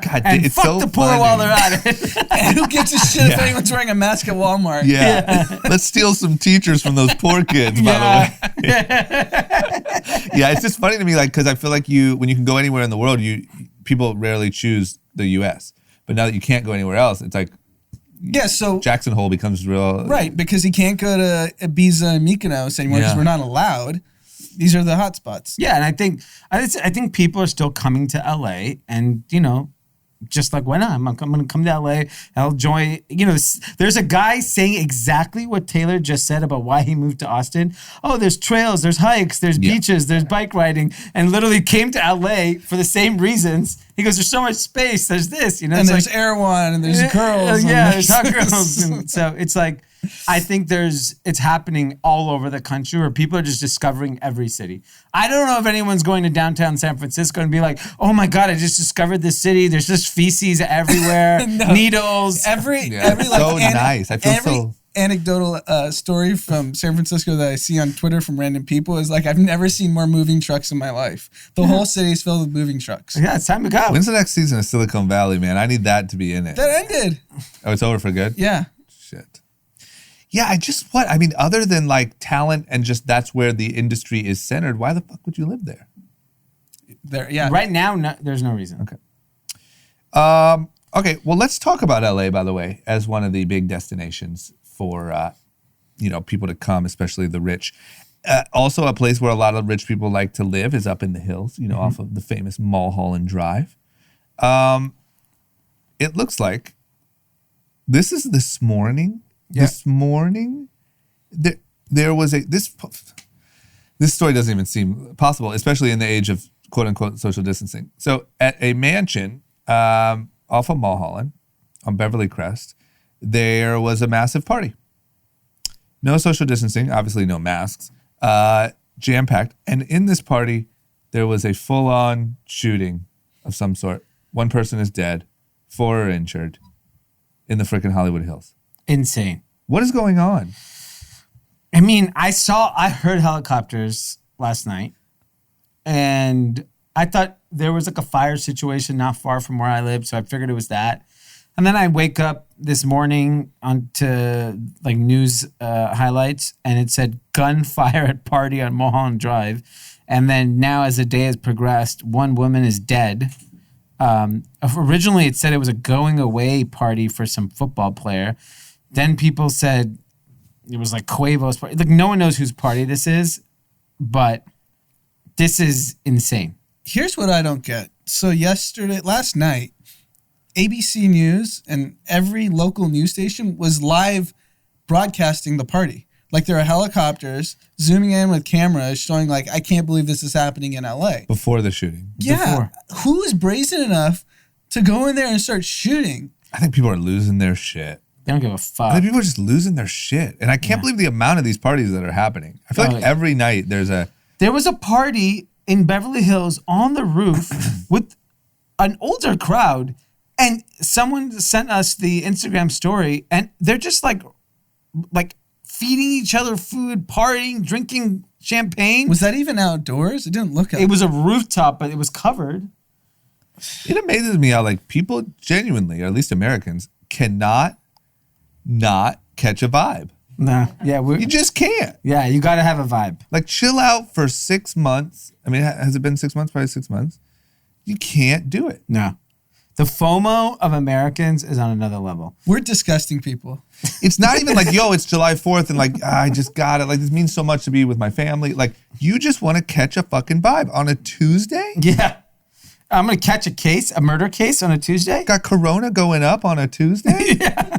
God, And it's fuck so the poor funny. while they're at it. And who gives a shit if anyone's wearing a mask at Walmart? Yeah. Let's steal some teachers from those poor kids, by the way. Yeah, it's just funny to me, like, because I feel like when you can go anywhere in the world, people rarely choose the U.S. But now that you can't go anywhere else, it's like Yeah, so Jackson Hole becomes real. right, because he can't go to Ibiza and Mykonos anymore because Yeah. we're not allowed. These are the hot spots. Yeah, and I think people are still coming to LA, and just like, why not? I'm going to come to LA. I'll join. There's a guy saying exactly what Taylor just said about why he moved to Austin. Oh, there's trails, there's hikes, there's beaches, there's bike riding, and literally came to LA for the same reasons. He goes, there's so much space. There's this, And there's Erewhon, and there's girls. Yeah, there's hot girls. And so it's like, I think it's happening all over the country where people are just discovering every city. I don't know if anyone's going to downtown San Francisco and be like, oh my God, I just discovered this city. There's just feces everywhere, needles. Every so nice. I feel so. Anecdotal story from San Francisco that I see on Twitter from random people is like, I've never seen more moving trucks in my life. The whole city is filled with moving trucks. Yeah, it's time to go. When's the next season of Silicon Valley, man? I need that to be in it. That ended. Oh, it's over for good? Yeah. Shit. Yeah, other than like talent and just that's where the industry is centered, why the fuck would you live there? Yeah. Right now, there's no reason. Okay. Okay, well, let's talk about LA, by the way, as one of the big destinations for, people to come, especially the rich. Also, a place where a lot of rich people like to live is up in the hills, off of the famous Mulholland Drive. It looks like this is this morning. Yeah. This morning, there was this story doesn't even seem possible, especially in the age of quote unquote social distancing. So at a mansion off of Mulholland on Beverly Crest, there was a massive party. No social distancing, obviously no masks, jam-packed. And in this party, there was a full-on shooting of some sort. One person is dead, 4 are injured in the freaking Hollywood Hills. Insane. What is going on? I mean, I heard helicopters last night, and I thought there was like a fire situation not far from where I live, so I figured it was that. And then I wake up this morning onto like news highlights, and it said gunfire at party on Mulholland Drive. And then now, as the day has progressed, one woman is dead. Originally, it said it was a going away party for some football player. Then people said it was like Quavo's party. Like, no one knows whose party this is, but this is insane. Here's what I don't get. So last night, ABC News and every local news station was live broadcasting the party. Like, there are helicopters zooming in with cameras showing like, I can't believe this is happening in LA. Before the shooting. Yeah. Who's brazen enough to go in there and start shooting? I think people are losing their shit. They don't give a I fuck. think people are just losing their shit. And I can't believe the amount of these parties that are happening. I feel like every night there was a party in Beverly Hills on the roof with an older crowd, and someone sent us the Instagram story, and they're just like feeding each other food, partying, drinking champagne. Was that even outdoors? It didn't look. It was a rooftop, but it was covered. It amazes me how like people genuinely, or at least Americans, cannot not catch a vibe. Nah, yeah, You just can't. yeah, you got to have a vibe. Like, chill out for 6 months. I mean, has it been 6 months? Probably 6 months. You can't do it. No. The FOMO of Americans is on another level. We're disgusting people. It's not even like, yo, it's July 4th and like, I just got it. Like, this means so much to be with my family. Like, you just want to catch a fucking vibe on a Tuesday? Yeah. I'm going to catch a murder case on a Tuesday? Got Corona going up on a Tuesday? Yeah.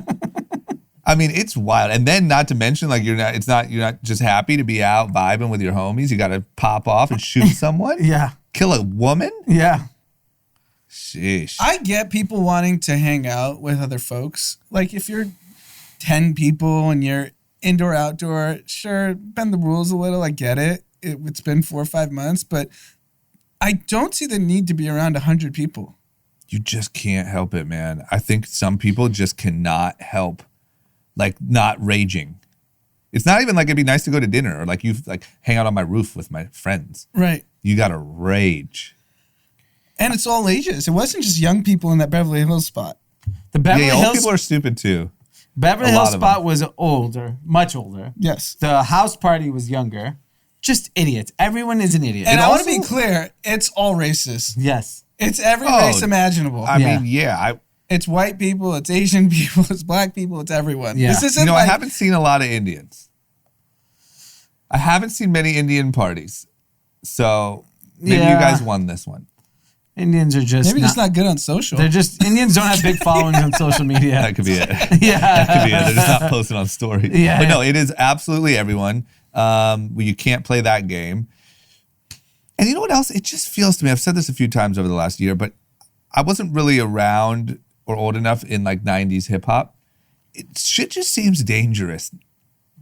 I mean, it's wild. And then not to mention, like, you're not just happy to be out vibing with your homies. You got to pop off and shoot someone? Yeah. Kill a woman? Yeah. Sheesh. I get people wanting to hang out with other folks. Like if you're 10 people and you're indoor, outdoor, sure, bend the rules a little. I get it. It's been 4 or 5 months, but I don't see the need to be around 100 people. You just can't help it, man. I think some people just cannot help, like, not raging. It's not even like it'd be nice to go to dinner or like you like hang out on my roof with my friends. Right. You gotta rage. And it's all ages. It wasn't just young people in that Beverly Hills spot. The Beverly Old Hills people are stupid too. Beverly A lot Hills of spot them. was older, much older. Yes. The house party was younger. Just idiots. Everyone is an idiot. And It I want to also- be clear, it's all races. Yes. It's every Oh, race imaginable. I Yeah. mean, yeah. It's white people, it's Asian people, it's black people, it's everyone. Yeah. This isn't I like, haven't seen a lot of Indians. I haven't seen many Indian parties. So maybe Yeah. you guys won this one. Indians are just maybe just not good on social. They're just Indians don't have big followings on social media. That could be it. Yeah. That could be it. They're just not posting on stories. Yeah. But no, it is absolutely everyone. You can't play that game. And you know what else? It just feels to me, I've said this a few times over the last year, but I wasn't really around or old enough in like 90s hip hop. Shit just seems dangerous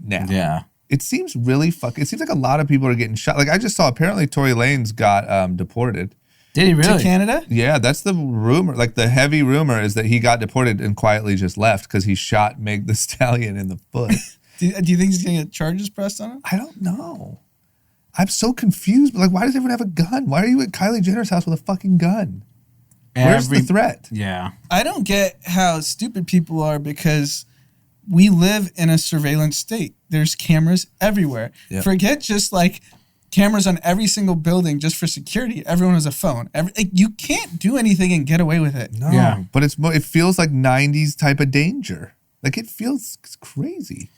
now. Yeah. It seems really it seems like a lot of people are getting shot. Like I just saw apparently Tory Lanez got deported. Did he to really? Canada? Yeah, that's the rumor. Like the heavy rumor is that he got deported and quietly just left because he shot Meg the Stallion in the foot. Do you think he's going to get charges pressed on him? I don't know. I'm so confused. Like, why does everyone have a gun? Why are you at Kylie Jenner's house with a fucking gun? Where's the threat? Yeah. I don't get how stupid people are because we live in a surveillance state. There's cameras everywhere. Yep. Forget just like cameras on every single building just for security. Everyone has a phone. You can't do anything and get away with it. No, Yeah. but it feels like 90s type of danger. Like it feels crazy.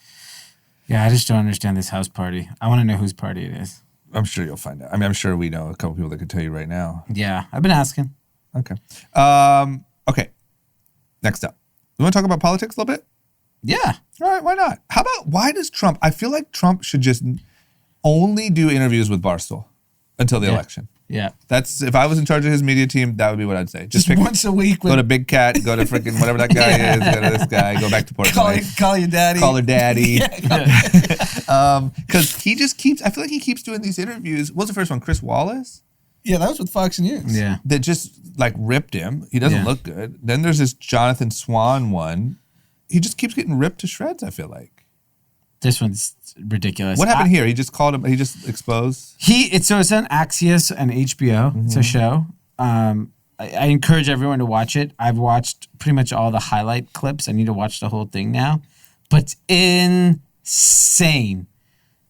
Yeah, I just don't understand this house party. I want to know whose party it is. I'm sure you'll find out. I mean, I'm sure we know a couple people that could tell you right now. Yeah, I've been asking. Okay. Okay. Next up. You want to talk about politics a little bit? Yeah. All right, why not? How about why does Trump? I feel like Trump should just only do interviews with Barstool until the election. Yeah. That's if I was in charge of his media team, that would be what I'd say. Just pick, once a week. go to Big Cat, go to freaking whatever that guy is, go to this guy, go back to Portland. call your daddy. Call her daddy. Because he just keeps. I feel like he keeps doing these interviews. What was the first one? Chris Wallace. Yeah, that was with Fox News. Yeah. That just like ripped him. He doesn't Yeah. look good. Then there's this Jonathan Swan one. He just keeps getting ripped to shreds. I feel like. This one's ridiculous. What happened here? He just called him. He just exposed. It's on Axios and HBO. It's a show. I encourage everyone to watch it. I've watched pretty much all the highlight clips. I need to watch the whole thing now. But it's insane.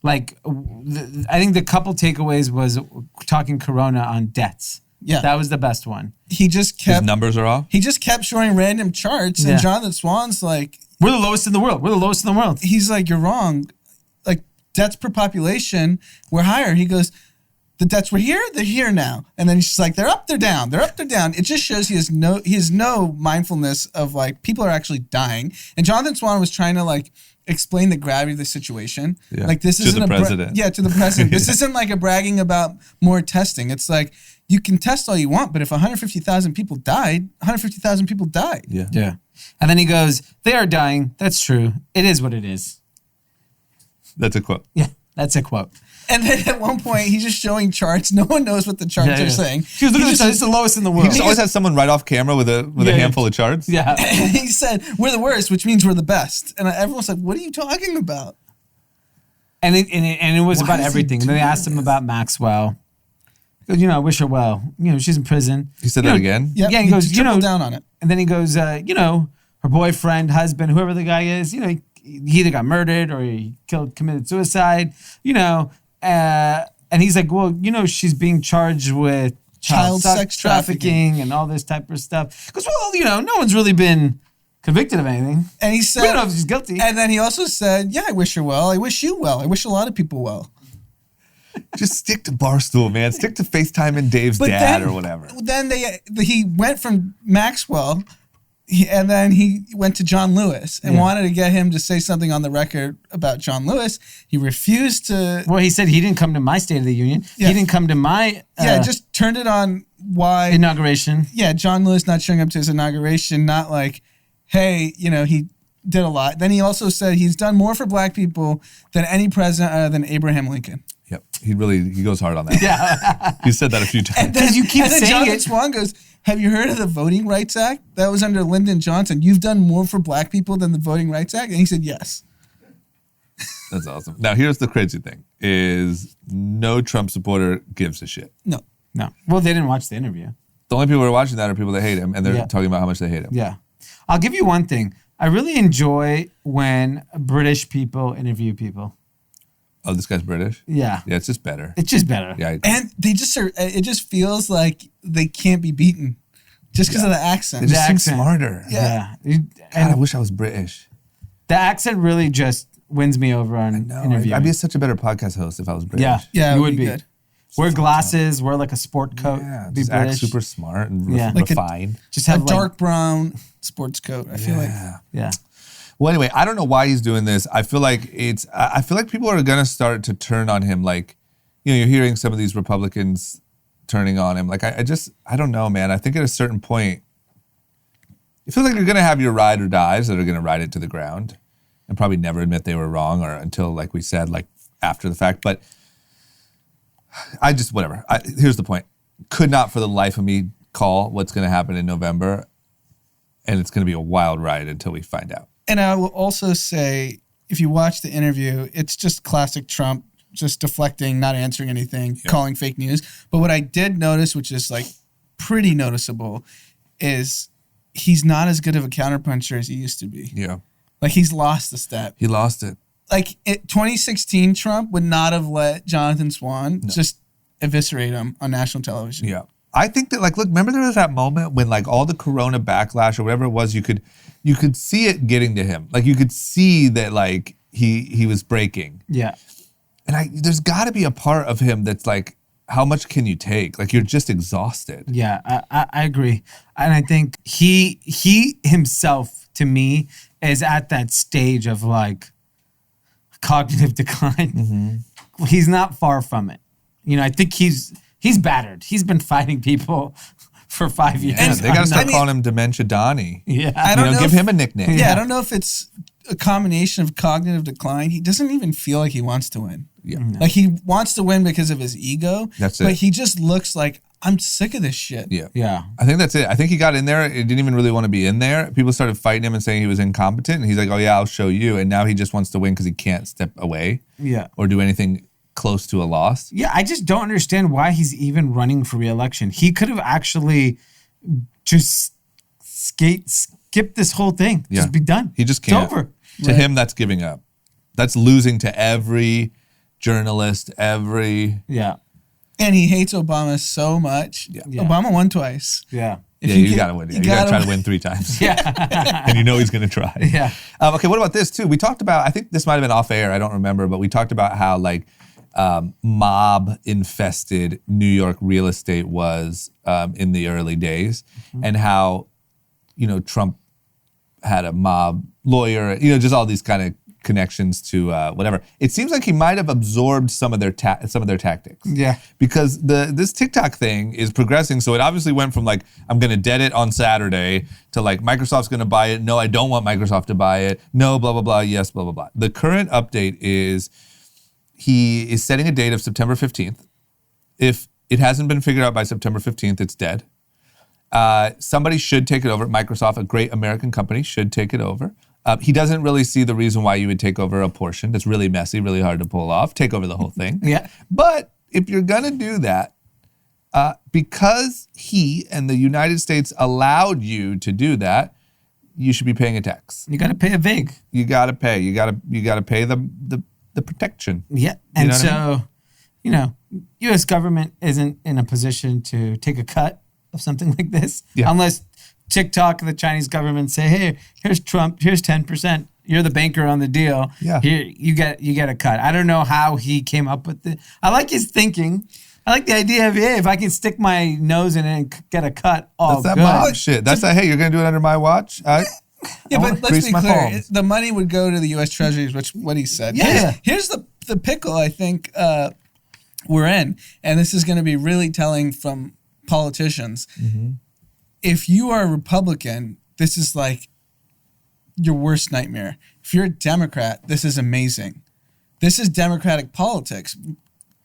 Like, I think the couple takeaways was talking Corona on debts. Yeah. That was the best one. He just His kept numbers are off. he just kept showing random charts, Yeah. and Jonathan Swan's like, We're the lowest in the world. We're the lowest in the world. he's like, you're wrong. Like debts per population, we're higher. He goes, the debts were here, they're here now. And then he's just like, they're up, they're down, they're up, they're down. It just shows he has no mindfulness of like people are actually dying. And Jonathan Swan was trying to like explain the gravity of the situation. Yeah. Like this To isn't the a president. to the president. This isn't like a bragging about more testing. It's like you can test all you want, but if 150,000 people died, 150,000 people died. Yeah. Yeah. And then he goes, they are dying. That's true. It is what it is. That's a quote. Yeah. That's a quote. And then at one point, he's just showing charts. No one knows what the charts are saying. She goes, look at He this. just- It's the lowest in the He world. just always has someone right off camera with a Yeah. handful of charts. Yeah. And he said, we're the worst, which means we're the best. And everyone's like, what are you talking about? And it was Why about is he everything. And then they doing asked him this? about Maxwell. He goes, I wish her well. She's in prison. He said You that know, again. Yep, Yeah, he goes, tripled down on it. And then he goes, her boyfriend, husband, whoever the guy is, he either got murdered or he committed suicide, and he's like, well, she's being charged with child sex trafficking and all this type of stuff. Because, well, no one's really been convicted of anything. And he We said, don't know if he's guilty. and then he also said, yeah, I wish her well. I wish you well. I wish a lot of people well. Just stick to Barstool, man. Stick to FaceTime and Dave's But dad then- or whatever. Then he went from Maxwell, and then he went to John Lewis and wanted to get him to say something on the record about John Lewis. He refused to. Well, he said he didn't come to my State of the Union. Yeah. He didn't come to my Just turned it on why. inauguration. Yeah, John Lewis not showing up to his inauguration, not like, hey, he did a lot. Then he also said he's done more for black people than any president other than Abraham Lincoln. Yep. He goes hard on that. Yeah. He said that a few times. Because you keep saying Jonathan it. Swan goes, have you heard of the Voting Rights Act? That was under Lyndon Johnson. You've done more for black people than the Voting Rights Act? And he said, yes. That's awesome. Now, here's the crazy thing is no Trump supporter gives a shit. No. No. Well, they didn't watch the interview. The only people who are watching that are people that hate him, and they're Yeah. talking about how much they hate him. Yeah. I'll give you one thing. I really enjoy when British people interview people. Oh, this guy's British? Yeah. Yeah, it's just better. It's just better. Yeah, I agree. And they just are, it just feels like they can't be beaten just because of the accent. They just seem accent. smarter. Yeah. God, I And wish I was British. the accent really just wins me over on No, interviewing. I'd be such a better podcast host if I was British. yeah. Yeah, it you would would be be. good. Wear glasses, wear like a sport coat. Yeah, be just act British. super smart and Yeah. Like a- refined. Just A have like, dark brown sports coat, I feel like. Yeah. Yeah. Well, anyway, I don't know why he's doing this. I feel like I feel like people are gonna start to turn on him. Like, you're hearing some of these Republicans turning on him. Like, I don't know, man. I think at a certain point, it feels like you're gonna have your ride or dies that are gonna ride it to the ground, and probably never admit they were wrong, or until, like we said, like after the fact. But I just whatever. Here's the point: could not for the life of me call what's gonna happen in November, and it's gonna be a wild ride until we find out. And I will also say, if you watch the interview, it's just classic Trump, just deflecting, not answering anything, calling fake news. But what I did notice, which is like pretty noticeable, is he's not as good of a counterpuncher as he used to be. Yeah. Like he's lost a step. He lost it. Like 2016 Trump would not have let Jonathan Swan just eviscerate him on national television. Yeah. I think that, like, look, remember there was that moment when, like, all the corona backlash or whatever it was, you could see it getting to him. Like, you could see that, like, he was breaking. Yeah. And there's got to be a part of him that's like, how much can you take? Like, you're just exhausted. Yeah, I agree. And I think he himself, to me, is at that stage of like cognitive decline. Mm-hmm. He's not far from it. I think he's battered. He's been fighting people for 5 years. Yeah, they got to start I mean- calling him Dementia Donnie. Yeah. I don't know give if- him a nickname. Yeah, I don't know if it's a combination of cognitive decline. He doesn't even feel like he wants to win. Yeah. Like he wants to win because of his ego. That's But it. he just looks like, I'm sick of this shit. Yeah. Yeah. I think that's it. I think he got in there. He didn't even really want to be in there. People started fighting him and saying he was incompetent. And he's like, oh, yeah, I'll show you. And now he just wants to win because he can't step away Yeah. or do anything close to a loss. Yeah, I just don't understand why he's even running for re-election. He could have actually just skip this whole thing. Yeah. Just be done. He just can't. It's over. To him, that's giving up. That's losing to every journalist, every... Yeah. And he hates Obama so much. Yeah. Yeah. Obama won twice. Yeah. If Yeah, you get- got to win. Yeah. you You got to gotta try to win. win 3 times. Yeah. And you know he's going to try. Yeah. Okay, what about this too? We talked about, I think this might have been off air, I don't remember, but we talked about how like mob infested New York real estate was in the early days, and how, Trump had a mob lawyer, just all these kind of connections to whatever. It seems like he might have absorbed some of their tactics. Yeah. Because this TikTok thing is progressing. So it obviously went from like, I'm going to dead it on Saturday to like, Microsoft's going to buy it. No, I don't want Microsoft to buy it. No, blah, blah, blah. Yes, blah, blah, blah. The current update is he is setting a date of September 15th. If it hasn't been figured out by September 15th, it's dead. Somebody should take it over. Microsoft, a great American company, should take it over. He doesn't really see the reason why you would take over a portion. That's really messy, really hard to pull off. Take over the whole thing. Yeah. But if you're going to do that, because he and the United States allowed you to do that, you should be paying a tax. You got to pay a VIG. You got to pay. You got to pay the protection. Yeah. You And know what I so U.S. government isn't in a position to take a cut of something like this Yeah. unless TikTok and the Chinese government say, "Hey, here's Trump. Here's 10%. You're the banker on the deal. Yeah. Here you get a cut." I don't know how he came up with it. I like his thinking. I like the idea of, hey, if I can stick my nose in it and get a cut, That's that good. mob shit. That's that. Hey, you're gonna do it under my watch. Yeah, I wanna but let's grease be my clear. palms. The money would go to the U.S. Treasuries, which what he said. Yeah. Here's the pickle I think we're in, and this is going to be really telling from politicians. Mm-hmm. If you are a Republican, this is like your worst nightmare. If you're a Democrat, this is amazing. This is democratic politics.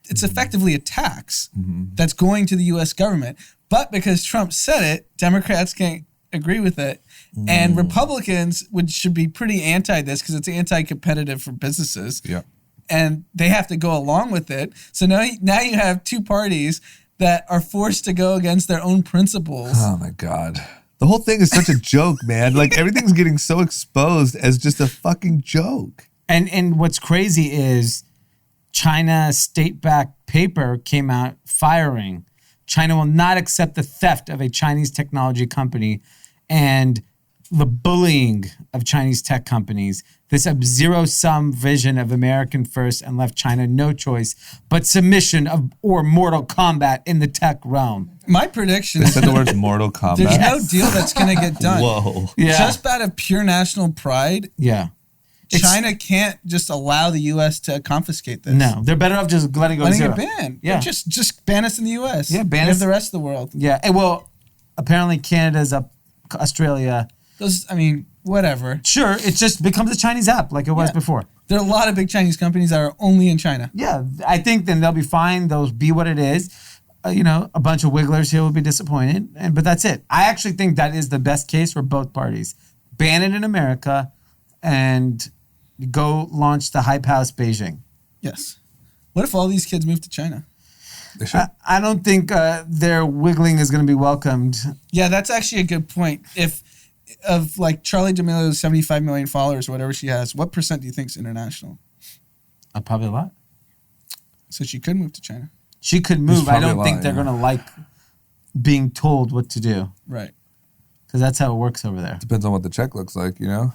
It's effectively a tax that's going to the U.S. government. But because Trump said it, Democrats can't agree with it. And Republicans should be pretty anti this because it's anti-competitive for businesses. Yeah. And they have to go along with it. So now you have two parties that are forced to go against their own principles. Oh my God. The whole thing is such a joke, man. Like everything's getting so exposed as just a fucking joke. And what's crazy is China state-backed paper came out firing. China will not accept the theft of a Chinese technology company and the bullying of Chinese tech companies. This zero-sum vision of American first and left China no choice but submission or mortal combat in the tech realm. My prediction They is said the words Mortal Kombat. there's no deal that's going to get done. Whoa. Yeah. Just out of pure national pride, Yeah. China can't just allow the U.S. to confiscate this. No, they're better off just letting it go Letting zero. it ban. Yeah. Just ban us in the U.S. Yeah, ban Give us- the rest of the world. Yeah. And well, apparently Canada's up, Australia. Whatever. Sure, it just becomes a Chinese app like it was Yeah. before. There are a lot of big Chinese companies that are only in China. Yeah, I think then they'll be fine. They'll be what it is. A bunch of wigglers here will be disappointed, but that's it. I actually think that is the best case for both parties. Ban it in America and go launch the hype house Beijing. Yes. What if all these kids move to China? They should. I don't think their wiggling is going to be welcomed. Yeah, that's actually a good point. If of like Charlie D'Amelio's 75 million followers or whatever she has, what percent do you think is international? Probably a lot. So she could move to China. She could move. I probably don't a think lot, they're yeah. going to like being told what to do Right. because that's how it works over there. Depends on what the check looks like, you know?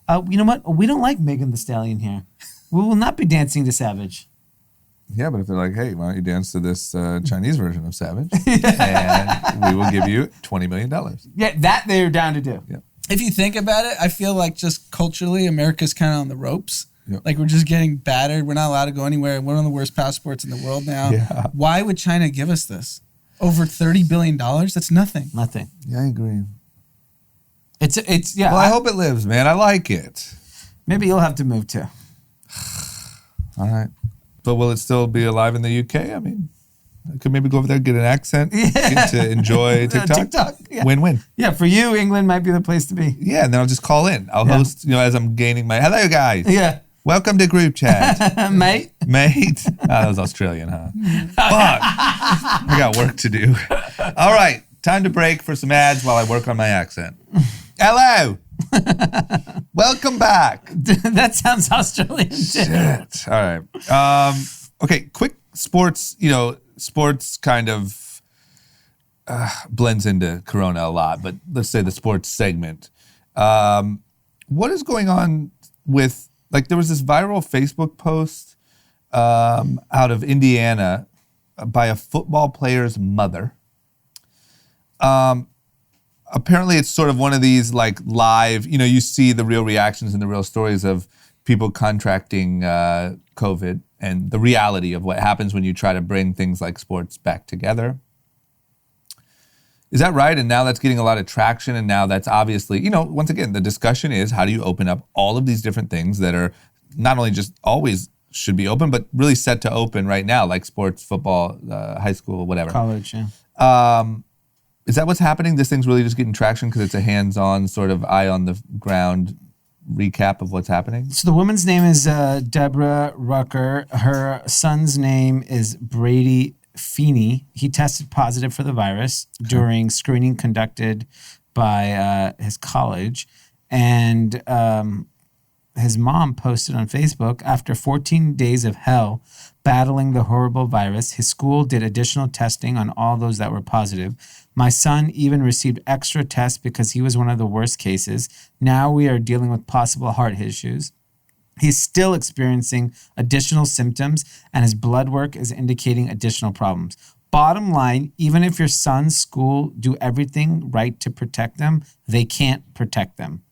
You know what? We don't like Megan Thee Stallion here. We will not be dancing to Savage. Yeah, but if they're like, hey, why don't you dance to this Chinese version of Savage? And we will give you $20 million. Yeah, that they're down to do. Yeah. If you think about it, I feel like just culturally, America's kind of on the ropes. Yep. Like we're just getting battered. We're not allowed to go anywhere. We're one of the worst passports in the world now. Yeah. Why would China give us this? Over $30 billion? That's nothing. Nothing. Yeah, I agree. It's yeah. Well, I hope it lives, man. I like it. maybe you'll have to move too. All right. But will it still be alive in the UK? I mean, I could maybe go over there, get an accent, get to enjoy TikTok. TikTok, yeah. Win-win. Yeah, for you, England might be the place to be. Yeah, and then I'll just call in. I'll host, as I'm gaining my, hello guys. Yeah. Welcome to group chat. Mate. Mate. Oh, that was Australian, huh? Fuck. I got work to do. All right. Time to break for some ads while I work on my accent. Hello. Welcome back. That sounds Australian too. Shit. All right. Okay. Quick sports, sports kind of blends into Corona a lot, but let's say the sports segment. What is going on with, there was this viral Facebook post out of Indiana by a football player's mother. Apparently it's sort of one of these live, you see the real reactions and the real stories of people contracting COVID and the reality of what happens when you try to bring things like sports back together. Is that right? And now that's getting a lot of traction. And now that's obviously, once again, the discussion is how do you open up all of these different things that are not only just always should be open, but really set to open right now, like sports, football, high school, whatever. College, yeah. Is that what's happening? This thing's really just getting traction because it's a hands-on sort of eye on the ground recap of what's happening? So the woman's name is Deborah Rucker. Her son's name is Brady Feeney. He tested positive for the virus during screening conducted by his college. And his mom posted on Facebook, after 14 days of hell battling the horrible virus, his school did additional testing on all those that were positive. My son even received extra tests because he was one of the worst cases. Now we are dealing with possible heart issues. He's still experiencing additional symptoms, and his blood work is indicating additional problems. Bottom line, even if your son's school do everything right to protect them, they can't protect them.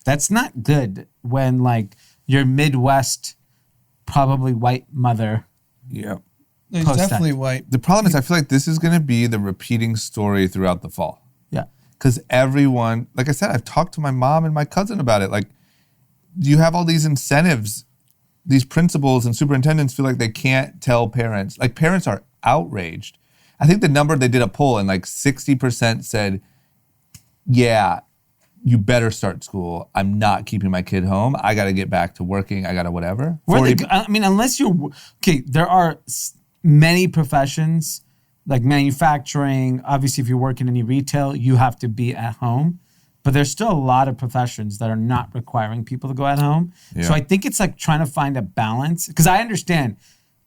That's not good when, like, your Midwest, probably white mother. Yeah. He's Post definitely that. white. The problem is I feel like this is going to be the repeating story throughout the fall. Yeah. Because everyone, like I said, I've talked to my mom and my cousin about it. Like, you have all these incentives. These principals and superintendents feel like they can't tell parents. Like, parents are outraged. I think the number, they did a poll and like 60% said, yeah, you better start school. I'm not keeping my kid home. I got to get back to working. I got to whatever. I mean, unless you're, okay, there are many professions like manufacturing. Obviously, if you work in any retail, you have to be at home. But there's still a lot of professions that are not requiring people to go at home. Yeah. So I think it's like trying to find a balance. Because I understand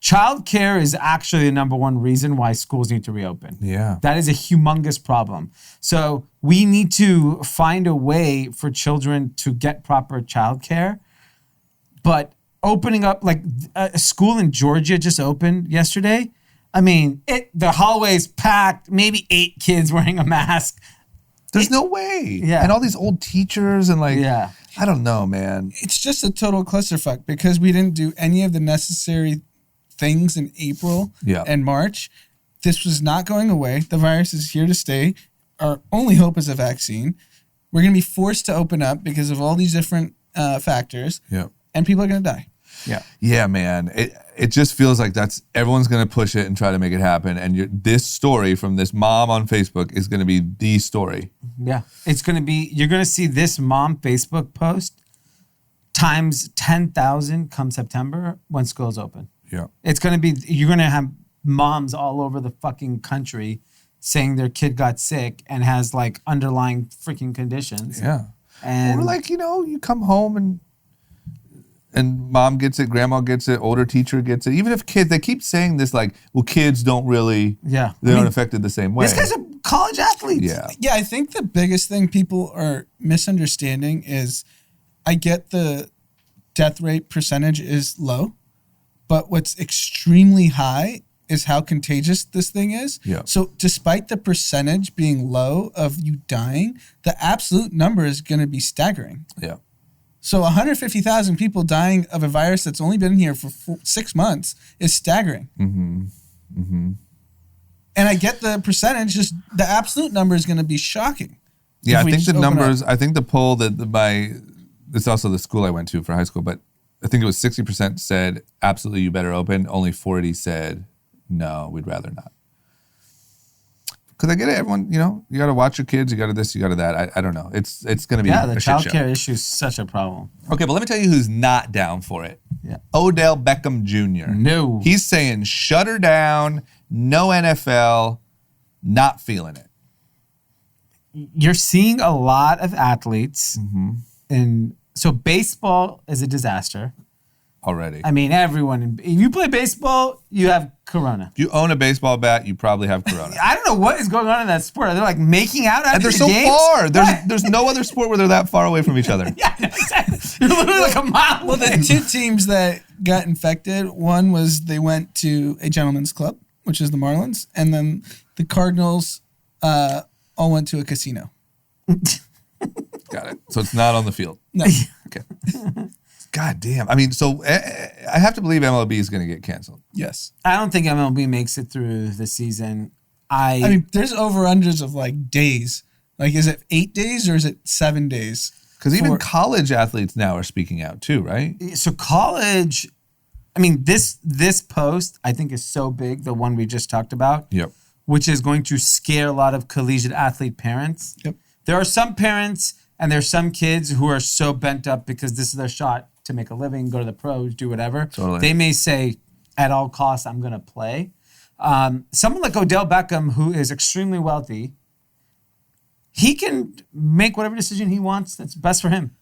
childcare is actually the number one reason why schools need to reopen. Yeah. That is a humongous problem. So we need to find a way for children to get proper childcare. But opening up, like a school in Georgia just opened yesterday. I mean, the hallway's packed, maybe 8 kids wearing a mask. There's no way. Yeah. And all these old teachers and like, Yeah. I don't know, man. It's just a total clusterfuck because we didn't do any of the necessary things in April and March. This was not going away. The virus is here to stay. Our only hope is a vaccine. We're going to be forced to open up because of all these different factors. Yeah. And people are going to die. Yeah. Yeah, man. It just feels like everyone's going to push it and try to make it happen. And this story from this mom on Facebook is going to be the story. Yeah. It's going to be, you're going to see this mom Facebook post times 10,000 come September when schools open. Yeah. It's going to be, you're going to have moms all over the fucking country saying their kid got sick and has like underlying freaking conditions. Yeah. And or like, you come home and mom gets it, grandma gets it, older teacher gets it. Even if kids, they keep saying this like, well, kids don't really, they aren't affected the same way. This guy's a college athlete. Yeah. Yeah, I think the biggest thing people are misunderstanding is I get the death rate percentage is low, but what's extremely high is how contagious this thing is. Yeah. So despite the percentage being low of you dying, the absolute number is going to be staggering. Yeah. So 150,000 people dying of a virus that's only been here for 6 months is staggering. Mm-hmm. Mm-hmm. And I get the percentage, just the absolute number is going to be shocking. Yeah, I think the numbers, I think the poll it's also the school I went to for high school, but I think it was 60% said, absolutely, you better open. Only 40 said, no, we'd rather not. Because I get it, everyone, you got to watch your kids, you got to this, you got to that. I don't know. It's going to be the a shit show. childcare issue is such a problem. Okay, but let me tell you who's not down for it. Yeah. Odell Beckham Jr. No. He's saying shut her down, no NFL, not feeling it. You're seeing a lot of athletes. And so baseball is a disaster. Already. I mean, everyone, if you play baseball, you have corona. If you own a baseball bat, you probably have corona. I don't know what is going on in that sport. They're like making out after And they're the so games? far. There's no other sport where they're that far away from each other. Yeah, no, exactly. You're literally like a mile Well, away. the 2 teams that got infected, one was they went to a gentleman's club, which is the Marlins, and then the Cardinals all went to a casino. Got it. So it's not on the field. No. Okay. God damn. I mean, so I have to believe MLB is going to get canceled. Yes. I don't think MLB makes it through the season. I mean, there's over-unders of like days. Like, is it 8 days or is it 7 days? Because even college athletes now are speaking out too, right? So college, I mean, this post I think is so big, the one we just talked about. Yep. Which is going to scare a lot of collegiate athlete parents. Yep. There are some parents and there's some kids who are so bent up because this is their shot to make a living, go to the pros, do whatever. Totally. They may say, at all costs, I'm going to play. Someone like Odell Beckham, who is extremely wealthy, he can make whatever decision he wants that's best for him.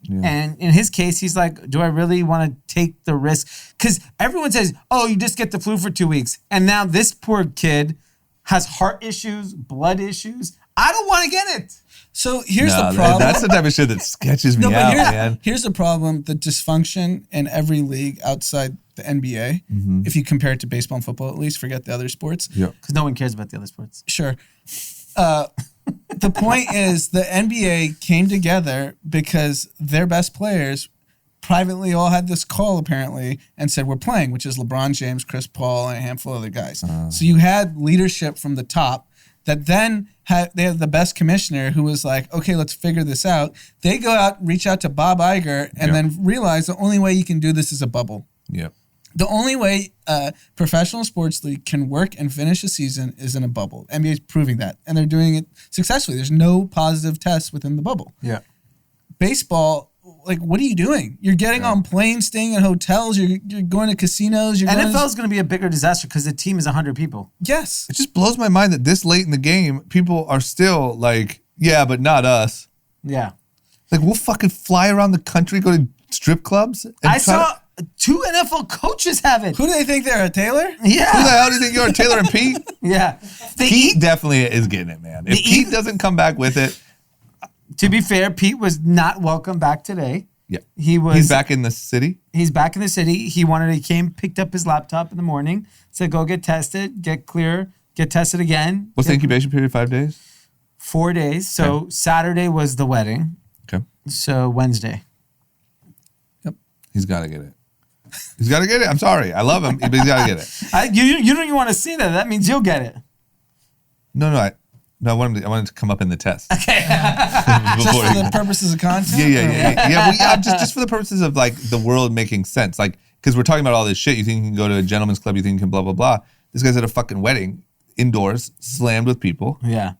Yeah. And in his case, he's like, do I really want to take the risk? Because everyone says, oh, you just get the flu for 2 weeks. And now this poor kid has heart issues, blood issues. I don't want to get it. So here's the problem. That's the type of shit that sketches me out, man. Here's the problem. The dysfunction in every league outside the NBA, if you compare it to baseball and football, at least, forget the other sports. Yeah. Because no one cares about the other sports. Sure. The point is the NBA came together because their best players privately all had this call apparently and said, we're playing, which is LeBron James, Chris Paul, and a handful of other guys. So you had leadership from the top that then they had the best commissioner who was like, okay, let's figure this out. They go out, reach out to Bob Iger, and then realize the only way you can do this is a bubble. Yep. The only way a professional sports league can work and finish a season is in a bubble. NBA is proving that, and they're doing it successfully. There's no positive tests within the bubble. Yeah. Baseball, like, what are you doing? You're getting on planes, staying in hotels. You're going to casinos. NFL is going to be a bigger disaster because the team is 100 people. Yes. It just blows my mind that this late in the game, people are still like, yeah, but not us. Yeah. Like, we'll fucking fly around the country, go to strip clubs. And I saw 2 NFL coaches have it. Who do they think they're, Taylor? Yeah. Who the hell do you think you are, Taylor and Pete? Yeah. Pete definitely is getting it, man. If Pete doesn't come back with it. To be fair, Pete was not welcome back today. Yeah. He's back in the city? He's back in the city. He came, picked up his laptop in the morning, said, go get tested, get clear, get tested again. What's the incubation period? 5 days? 4 days. So Saturday was the wedding. Okay. So Wednesday. Yep. He's got to get it. He's got to get it. I'm sorry. I love him, but he's got to get it. You don't even want to see that. That means you'll get it. No, I wanted him to come up in the test. Okay. Just for the purposes of content? Yeah. Just for the purposes of like the world making sense. Like, because we're talking about all this shit. You think you can go to a gentleman's club, you think you can blah, blah, blah. This guy's at a fucking wedding, indoors, slammed with people. Yeah.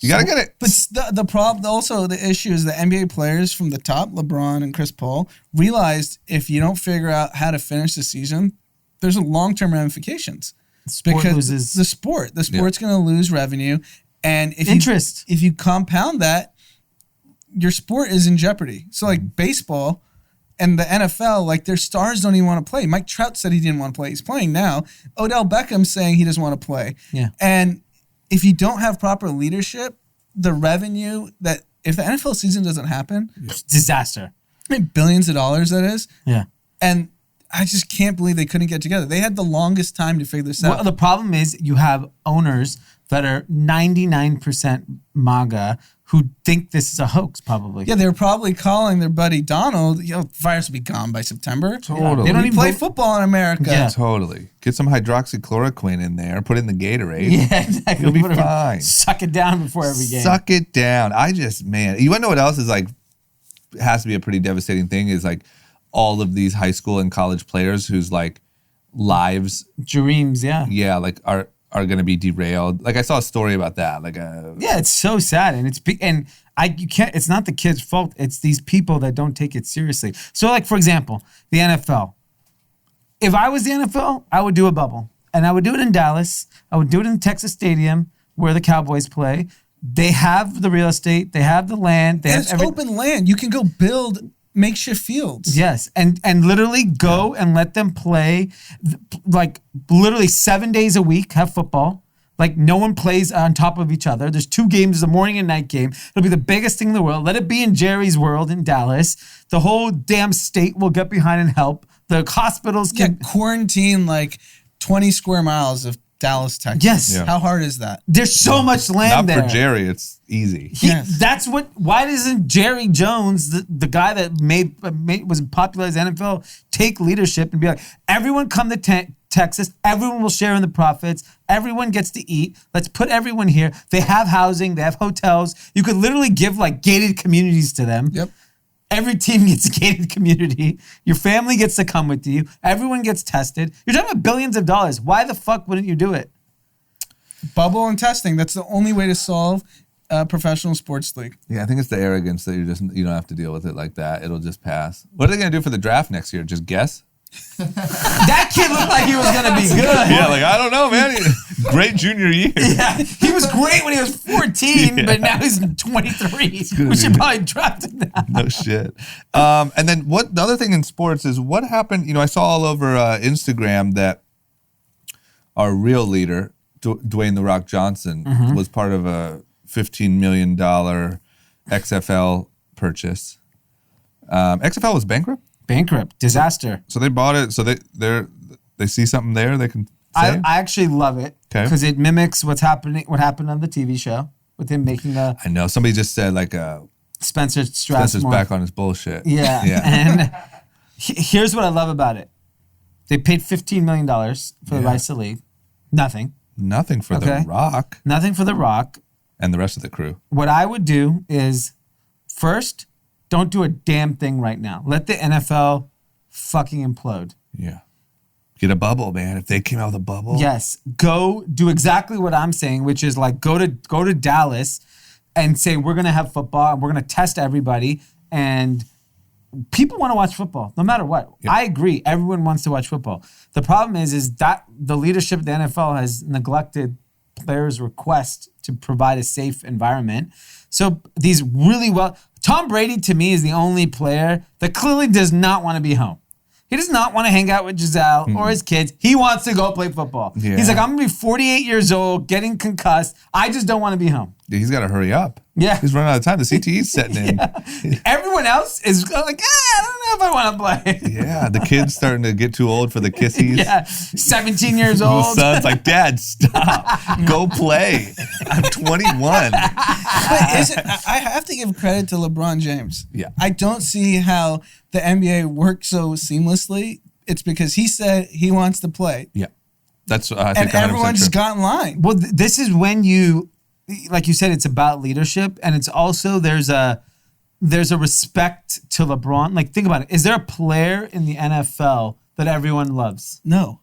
You got to get it. But the problem, also the issue is the NBA players from the top, LeBron and Chris Paul, realized if you don't figure out how to finish the season, there's long-term ramifications. Sport loses. The sport's going to lose revenue. And if you compound that, your sport is in jeopardy. So like baseball and the NFL, like their stars don't even want to play. Mike Trout said he didn't want to play. He's playing now. Odell Beckham's saying he doesn't want to play. Yeah. And if you don't have proper leadership, the revenue that if the NFL season doesn't happen, disaster. I mean, billions of dollars that is. Yeah. And I just can't believe they couldn't get together. They had the longest time to figure this out. Well, the problem is you have owners that are 99% MAGA who think this is a hoax, probably. Yeah, they were probably calling their buddy Donald, the virus will be gone by September. Totally. They don't even play football in America. Yeah. Totally. Get some hydroxychloroquine in there, put it in the Gatorade. Yeah, exactly. You'll be fine. Suck it down before every game. Suck it down. You want to know what else is like, has to be a pretty devastating thing is like all of these high school and college players whose like lives. Dreams, yeah. Yeah, like are going to be derailed. Like I saw a story about that. Yeah, it's so sad, and you can't. It's not the kid's fault. It's these people that don't take it seriously. So, like for example, the NFL. If I was the NFL, I would do a bubble, and I would do it in Dallas. I would do it in Texas Stadium where the Cowboys play. They have the real estate. They have the land. It's open land. You can go build makeshift fields. Yes, and literally go and let them play, like literally 7 days a week, have football. Like no one plays on top of each other. There's 2 games, a morning and night game. It'll be the biggest thing in the world. Let it be in Jerry's World in Dallas. The whole damn state will get behind and help. The hospitals can quarantine like 20 square miles of Dallas, Texas. Yes. Yeah. How hard is that? There's so much land there. Not for Jerry, it's easy. Why doesn't Jerry Jones, the guy that was popularized NFL, take leadership and be like, everyone come to Texas, everyone will share in the profits, everyone gets to eat, let's put everyone here. They have housing, they have hotels. You could literally give like gated communities to them. Yep. Every team gets a gated community. Your family gets to come with you. Everyone gets tested. You're talking about billions of dollars. Why the fuck wouldn't you do it? Bubble and testing. That's the only way to solve a professional sports league. Yeah, I think it's the arrogance that you don't have to deal with it like that. It'll just pass. What are they going to do for the draft next year? Just guess? That kid looked like he was gonna be good. Yeah, like I don't know, man. Great junior year. Yeah, he was great when he was 14, but now he's 23. We should probably draft him now. No shit. And then the other thing in sports is what happened. I saw all over Instagram that our real leader, Dwayne "The Rock" Johnson, was part of a $15 million XFL purchase. XFL was bankrupt. Disaster. So they bought it. So they see something there they can say. I actually love it because it mimics what happened on the TV show with him making a. I know somebody just said like Spencer's back on his bullshit. Yeah. And here's what I love about it: they paid $15 million for the rights to the league. Nothing for The Rock. Nothing for The Rock And the rest of the crew. What I would do is first, don't do a damn thing right now. Let the NFL fucking implode. Yeah. Get a bubble, man. If they came out with a bubble. Yes. Go do exactly what I'm saying, which is like go to Dallas and say we're going to have football and we're going to test everybody, and people want to watch football no matter what. Yep. I agree. Everyone wants to watch football. The problem is that the leadership of the NFL has neglected players' request to provide a safe environment. So these Tom Brady to me is the only player that clearly does not want to be home. He does not want to hang out with Giselle or his kids. He wants to go play football. Yeah. He's like, I'm going to be 48 years old, getting concussed. I just don't want to be home. Yeah, he's got to hurry up. Yeah. He's running out of time. The CTE's setting in. Yeah. Everyone else is like, I don't know if I want to play. Yeah, the kid's starting to get too old for the kissies. Yeah, 17 years old. The son's like, Dad, stop. Go play. I'm 21. But I have to give credit to LeBron James. Yeah. I don't see how the NBA works so seamlessly. It's because he said he wants to play. Yeah. That's I think and everyone just got in line. Well, this is when you, like you said, it's about leadership, and it's also there's a respect to LeBron. Like, think about it. Is there a player in the NFL that everyone loves? No.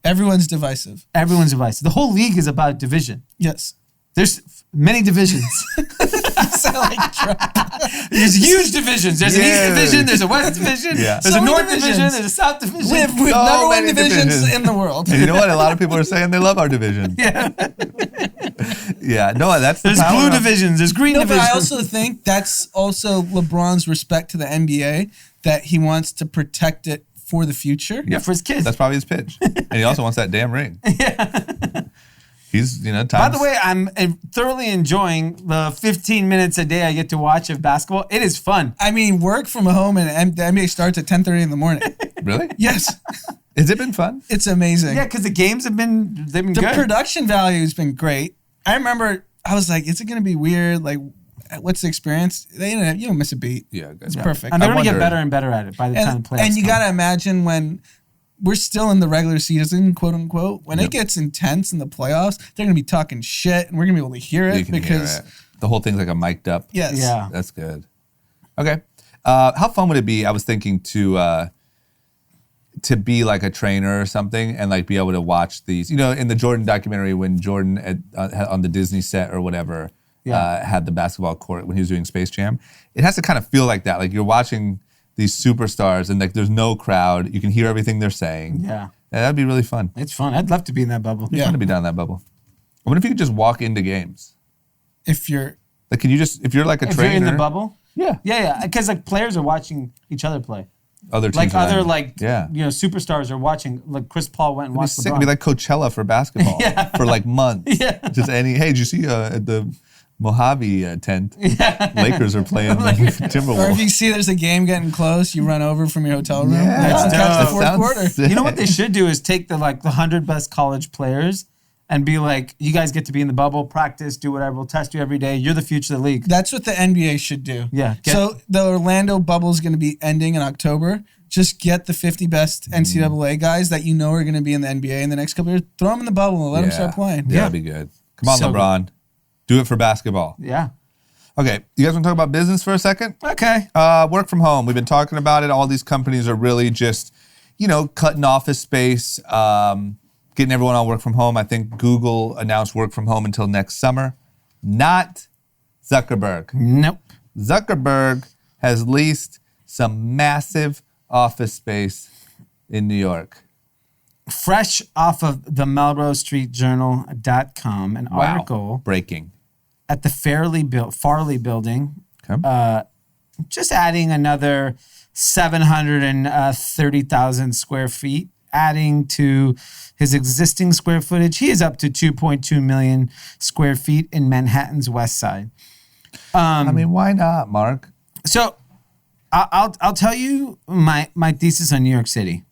Everyone's divisive. Everyone's divisive. The whole league is about division. Yes. There's many divisions. There's huge divisions. There's an East Division. There's a West Division. Yeah. There's a North Division. There's a South Division. We have number one divisions in the world. And you know what? A lot of people are saying they love our division. Yeah. Yeah. No, that's the There's power blue divisions. There's green No, divisions. but I also think that's also LeBron's respect to the NBA, that he wants to protect it for the future. Yeah, for his kids. That's probably his pitch. And he also wants that damn ring. Yeah. He's, By the way, I'm thoroughly enjoying the 15 minutes a day I get to watch of basketball. It is fun. I mean, work from home and the NBA starts at 10:30 in the morning. Really? Yes. Has it been fun? It's amazing. Yeah, because the games they've been The good. production value has been great. I remember I was like, is it going to be weird? Like, what's the experience? You don't miss a beat. Yeah. It's perfect. And they're going to get better and better at it by the time the playoffs And you come. got to imagine when we're still in the regular season, quote unquote, when it gets intense in the playoffs, they're going to be talking shit and we're going to be able to hear it because the whole thing's like a mic'd up. Yes. Yeah. That's good. Okay. How fun would it be? I was thinking to be like a trainer or something and like be able to watch these, in the Jordan documentary when Jordan on the Disney set or whatever had the basketball court when he was doing Space Jam. It has to kind of feel like that. Like you're watching these superstars and like there's no crowd. You can hear everything they're saying. Yeah. That'd be really fun. It's fun. I'd love to be in that bubble. It'd be fun to be down in that bubble. I wonder if you could just walk into games. if you're Like, if you're like a If trainer. you're in the bubble? Yeah. Yeah. Because like players are watching each other play. Other teams. Like other around. superstars are watching. Like Chris Paul went and It'd be watched sick. LeBron. It'd be like Coachella for basketball for like months. Yeah. Just hey, did you see at the Mojave tent? Lakers are playing Timberwolves. or if you see there's a game getting close, you run over from your hotel room. Yeah. and catch the That fourth sounds quarter. sick. You know what they should do is take the 100 best college players and be like, you guys get to be in the bubble, practice, do whatever. We'll test you every day. You're the future of the league. That's what the NBA should do. Yeah. So the Orlando bubble is going to be ending in October. Just get the 50 best NCAA guys that you know are going to be in the NBA in the next couple of years. Throw them in the bubble and let them start playing. Yeah, that'd be good. Come on, So LeBron. Do it for basketball. Yeah. Okay, you guys want to talk about business for a second? Okay. Work from home. We've been talking about it. All these companies are really just, cutting office space, getting everyone on work from home. I think Google announced work from home until next summer. Not Zuckerberg. Nope. Zuckerberg has leased some massive office space in New York? Fresh off of the MelroseStreetJournal.com, an article Breaking. at the Farley building, Okay. just adding another 730,000 square feet, adding to his existing square footage. He is up to 2.2 million square feet in Manhattan's West Side. I mean, why not, Mark? So I'll tell you my thesis on New York City.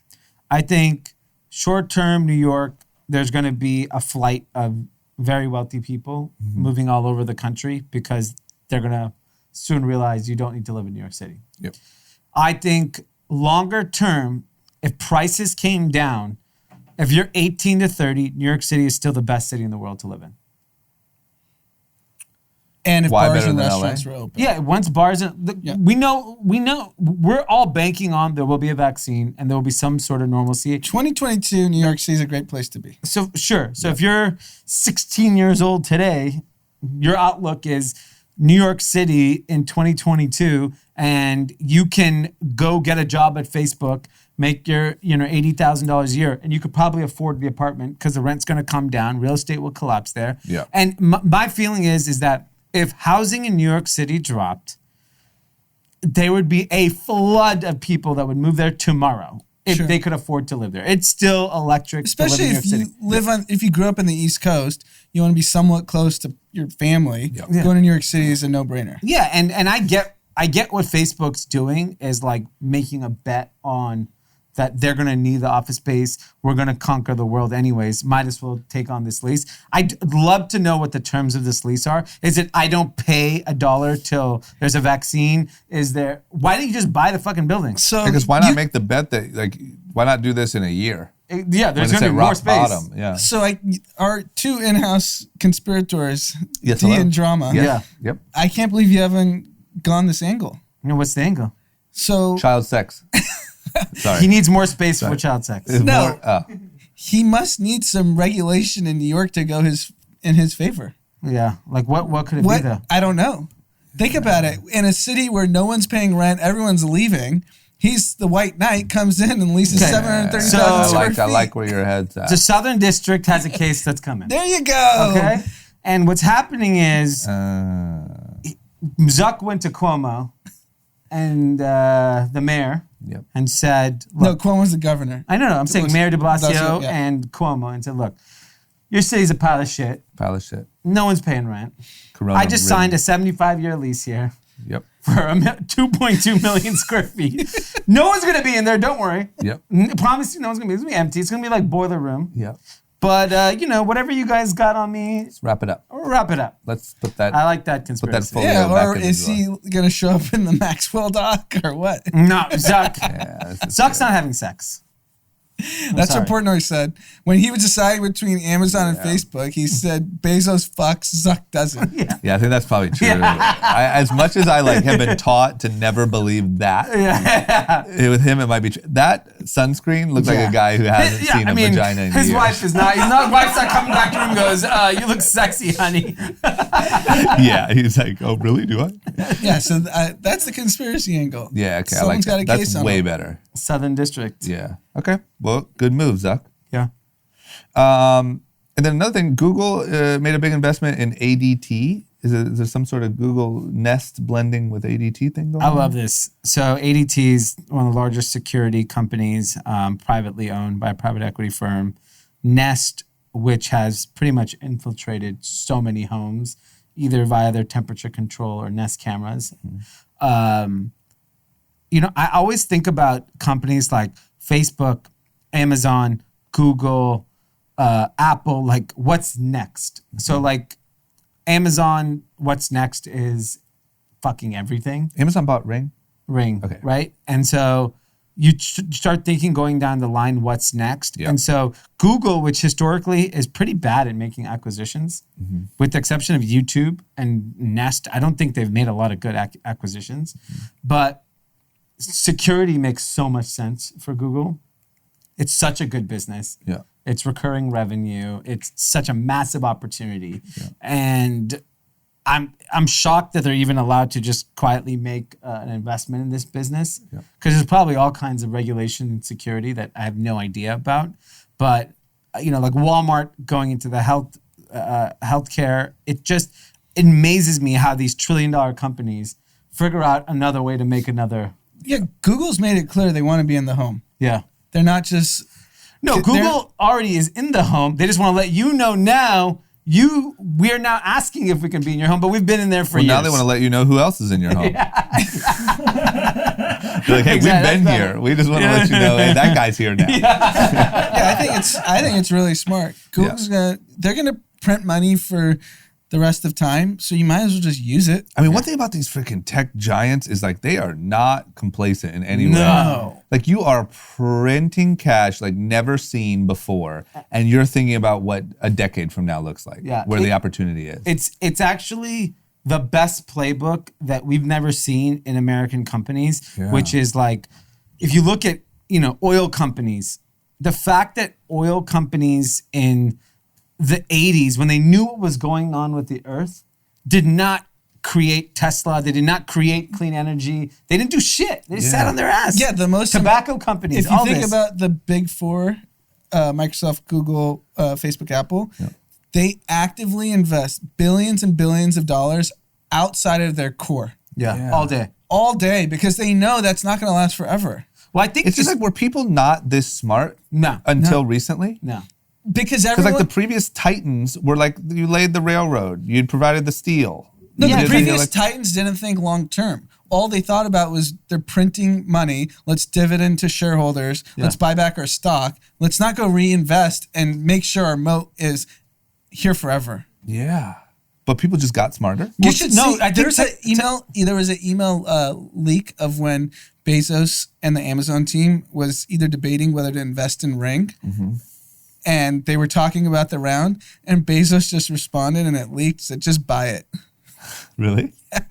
I think short-term New York, there's going to be a flight of very wealthy people moving all over the country because they're going to soon realize you don't need to live in New York City. Yep. I think longer term, if prices came down, if you're 18 to 30, New York City is still the best city in the world to live in. And if Why bars better and than restaurants LA? were open. Yeah, once bars, Yeah. we know, we're all banking on there will be a vaccine and there will be some sort of normalcy. 2022, New York City is a great place to be. So sure. So if you're 16 years old today, your outlook is New York City in 2022, and you can go get a job at Facebook, make your $80,000 a year, and you could probably afford the apartment because the rent's going to come down, real estate will collapse there. Yeah. And my feeling is that if housing in New York City dropped, there would be a flood of people that would move there tomorrow if Sure. they could afford to live there. It's still electric Especially to live in New if York you City. live on, if you grew up in the East Coast, you want to be somewhat close to your family. Yep. Yeah. Going to New York City is a no-brainer. Yeah, and I get what Facebook's doing is like making a bet on that they're going to need the office space. We're going to conquer the world anyways. Might as well take on this lease. I'd love to know what the terms of this lease are. Is it I don't pay $1 till there's a vaccine? Is there? Why don't you just buy the fucking building? So Because why not make the bet that, like, why not do this in a year? Yeah, there's When it's going to at be more rock space. bottom. Yeah. So our two in-house conspirators, Yes, Dee hello. and Drama. Yeah. Yep. I can't believe you haven't gone this angle. What's the angle? So Child sex. Sorry. He needs more space for child sex. It's No. more- oh. he must need some regulation in New York to go in his favor. Yeah, like what could it What? be though? I don't know. Think about it. In a city where no one's paying rent, everyone's leaving. He's the white knight, comes in and leases Okay. 730,000 So- square feet. I like where your head's at. The Southern District has a case that's coming. There you go. Okay, and what's happening is Uh, Zuck went to Cuomo and the mayor Yep. and said, No, look, Cuomo's the governor. I don't know, I'm saying was- Mayor de Blasio Blasio, yeah. and Cuomo and said, look, your city's a pile of shit. Pile of shit. No one's paying rent. Corona I just signed a 75-year lease here Yep. for 2.2 million square feet. No one's going to be in there, don't worry. Yep. Promise you no one's going to be. It's going to be empty. It's going to be like boiler room. Yep. But, whatever you guys got on me, Let's wrap it up. wrap it up. Let's put that. I like that Put conspiracy. that folio Yeah, back or in is the he drawer. going to show up in the Maxwell doc or what? No, Zuck. Yeah, this is Zuck's good. not having sex. That's sorry. what Portnoy said. When he was deciding between Amazon and Facebook, he said Bezos fucks, Zuck doesn't. Yeah, I think that's probably true. As much as I have been taught to never believe that, with him it might be true. That sunscreen looks like a guy who hasn't seen a vagina in his years. wife's not coming back to him and goes, you look sexy, honey. Yeah, he's like, oh, really? Do I? Yeah, so that's the conspiracy angle. Yeah, okay. Someone's I like got a that. case That's on way him. better. Southern District. Yeah. Okay. Well, good move, Zuck. Yeah. And then another thing, Google made a big investment in ADT. Is there some sort of Google Nest blending with ADT thing going I on? love this. So ADT is one of the largest security companies, privately owned by a private equity firm. Nest, which has pretty much infiltrated so many homes, either via their temperature control or Nest cameras. I always think about companies like Facebook, Amazon, Google, Apple, like what's next? So like Amazon, what's next is fucking everything. Amazon bought Ring. Okay. Right? And so you start thinking going down the line, what's next? Yeah. And so Google, which historically is pretty bad at making acquisitions, with the exception of YouTube and Nest, I don't think they've made a lot of good acquisitions. But security makes so much sense for Google. It's such a good business. Yeah. It's recurring revenue. It's such a massive opportunity. And I'm shocked that they're even allowed to just quietly make an investment in this business, because there's probably all kinds of regulation and security that I have no idea about. But like Walmart going into the healthcare, it amazes me how these $1 trillion companies figure out another way to make another. Yeah, Google's made it clear they want to be in the home. Yeah, they're not just. No, Google already is in the home. They just want to let you know now. We're now asking if we can be in your home, but we've been in there for years. Now they want to let you know who else is in your home. They're like, hey, we've been here. We just want to let you know, hey, that guy's here now. Yeah, I think it's really smart. Google's they're gonna print money for the rest of time, so you might as well just use it. I mean, one thing about these freaking tech giants is like they are not complacent in any way. No. Like you are printing cash like never seen before, and you're thinking about what a decade from now looks like, where the opportunity is. It's actually the best playbook that we've never seen in American companies, which is like, if you look at, oil companies, the fact that oil companies in the 80s, when they knew what was going on with the earth, did not create Tesla. They did not create clean energy. They didn't do shit. They just sat on their ass. Yeah, the most tobacco companies. If you think about the big four, Microsoft, Google, Facebook, Apple, they actively invest billions and billions of dollars outside of their core. Yeah. All day, because they know that's not going to last forever. Well, I think it's just like, were people not this smart? No. Until recently? No. Because everyone, like the previous Titans were like, you laid the railroad, you'd provided the steel. No, the previous Titans didn't think long term. All they thought about was they're printing money. Let's dividend to shareholders. Let's buy back our stock. Let's not go reinvest and make sure our moat is here forever. Yeah. But people just got smarter. You should know. There was an email leak of when Bezos and the Amazon team was either debating whether to invest in Ring. Mm-hmm. And they were talking about the round, and Bezos just responded, and it leaked, said, just buy it. Really? Yeah.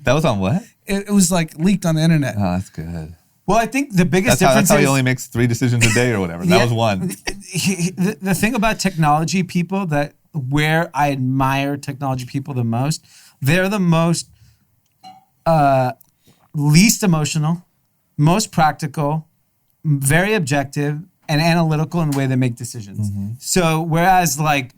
That was on what? It was like leaked on the internet. Oh, that's good. Well, I think the biggest difference that's how he only makes 3 decisions a day or whatever. That was one. The thing about technology people where I admire technology people the most, they're the most least emotional, most practical, very objective, and analytical in the way they make decisions. Mm-hmm. So whereas like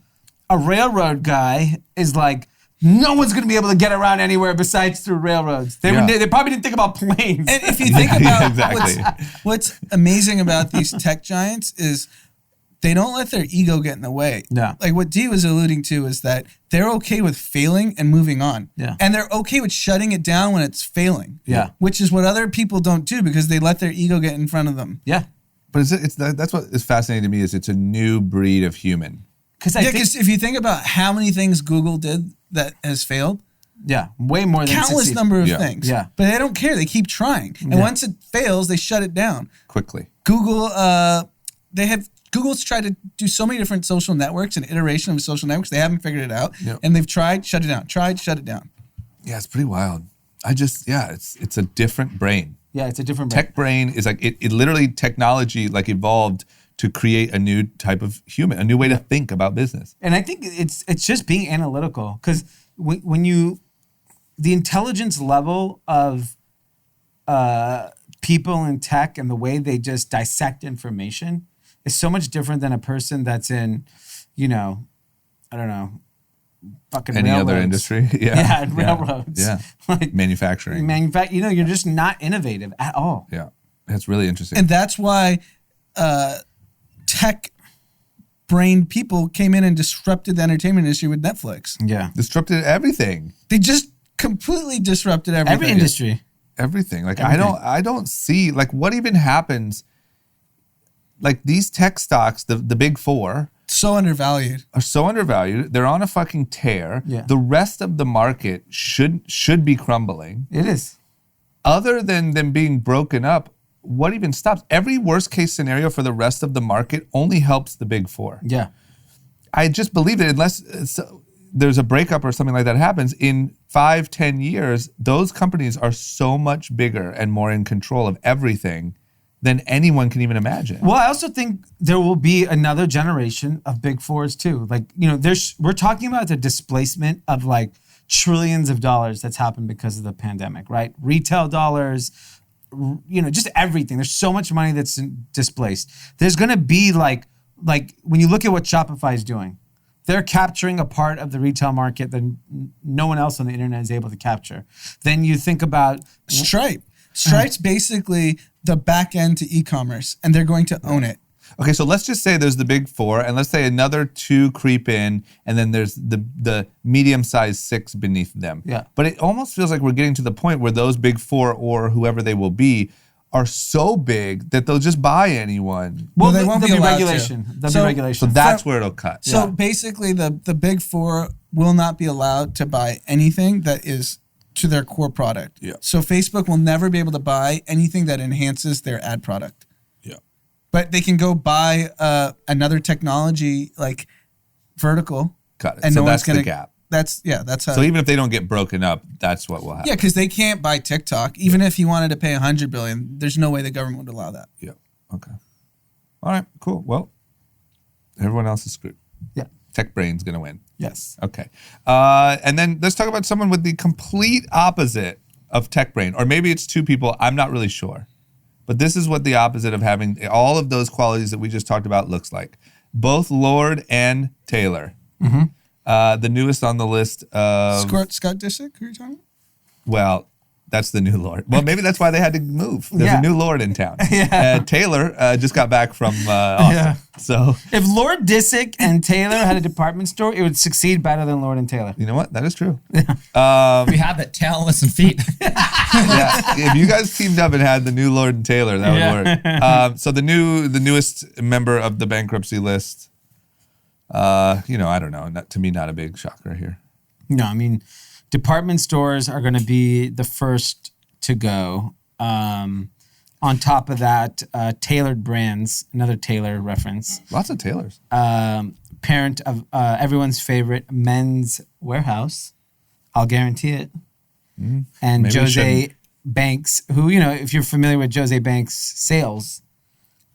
a railroad guy is like, no one's going to be able to get around anywhere besides through railroads. They probably didn't think about planes. And if you think about what's amazing about these tech giants is they don't let their ego get in the way. Yeah. Like what Dee was alluding to is that they're okay with failing and moving on. Yeah. And they're okay with shutting it down when it's failing. Yeah. Which is what other people don't do because they let their ego get in front of them. Yeah. But that's what is fascinating to me is it's a new breed of human. Because if you think about how many things Google did that has failed, way more than countless number of things. Yeah, but they don't care. They keep trying, and once it fails, they shut it down quickly. Google's tried to do so many different social networks and iteration of social networks. They haven't figured it out, and they've tried, shut it down. Yeah, it's pretty wild. It's a different brain. Yeah, it's a different brain. Tech brain is like it literally technology like evolved to create a new type of human, a new way to think about business. And I think it's just being analytical because the intelligence level of people in tech and the way they just dissect information is so much different than a person that's in, I don't know, fucking any railroads. other industry. Yeah, railroads. Yeah. Like manufacturing. You're just not innovative at all. Yeah. That's really interesting. And that's why tech-brained people came in and disrupted the entertainment industry with Netflix. Yeah. Disrupted everything. They just completely disrupted everything. Every industry. Everything. Like I don't see like what even happens. Like these tech stocks, the big four, so undervalued. Are so undervalued. They're on a fucking tear. Yeah. The rest of the market should be crumbling. It is. Other than them being broken up, what even stops? Every worst case scenario for the rest of the market only helps the big four. Yeah. I just believe that unless there's a breakup or something like that happens, in 5-10 years, those companies are so much bigger and more in control of everything than anyone can even imagine. Well, I also think there will be another generation of big fours too. Like, we're talking about the displacement of like trillions of dollars that's happened because of the pandemic, right? Retail dollars, just everything. There's so much money that's displaced. There's going to be like when you look at what Shopify is doing, they're capturing a part of the retail market that no one else on the internet is able to capture. Then you think about Stripe. Stripe's basically the back end to e-commerce, and they're going to own it. Okay, so let's just say there's the big four, and let's say another two creep in, and then there's the medium-sized six beneath them. Yeah. But it almost feels like we're getting to the point where those big four, or whoever they will be, are so big that they'll just buy anyone. well, they won't be allowed to. regulation. There'll So- be regulation. So that's where it'll cut. So basically, the big four will not be allowed to buy anything that is to their core product. Yeah. So Facebook will never be able to buy anything that enhances their ad product. Yeah. But they can go buy another technology like vertical. Got it. And So no that's one's gonna. the gap. That's how. So even if they don't get broken up, that's what will happen. Yeah, because they can't buy TikTok. Even if you wanted to pay $100 billion, there's no way the government would allow that. Yeah. Okay. All right. Cool. Well, everyone else is screwed. Yeah. Tech brain's gonna win. Yes. Okay. And then let's talk about someone with the complete opposite of tech brain, or maybe it's two people. I'm not really sure, but this is what the opposite of having all of those qualities that we just talked about looks like. Both Lord and Taylor. Mm-hmm. The newest on the list of Scott Disick, who are you talking about? well, that's the new Lord. Well, maybe that's why they had to move. There's Yeah. a new Lord in town. Yeah. Taylor just got back from Austin. Yeah. So If Lord Disick and Taylor had a department store, it would succeed better than Lord and Taylor. you know what? That is true. We have it, talentless and feet. Yeah, if you guys teamed up and had the new Lord and Taylor, that would work. So the newest member of the bankruptcy list, I don't know. To me, not a big shocker here. No, I mean, department stores are going to be the first to go. On top of that, tailored brands, another Taylor reference. Lots of Taylors. Parent of everyone's favorite Men's Warehouse. I'll guarantee it. And Maybe we Jose shouldn't. Banks, who, if you're familiar with Jose Banks' sales,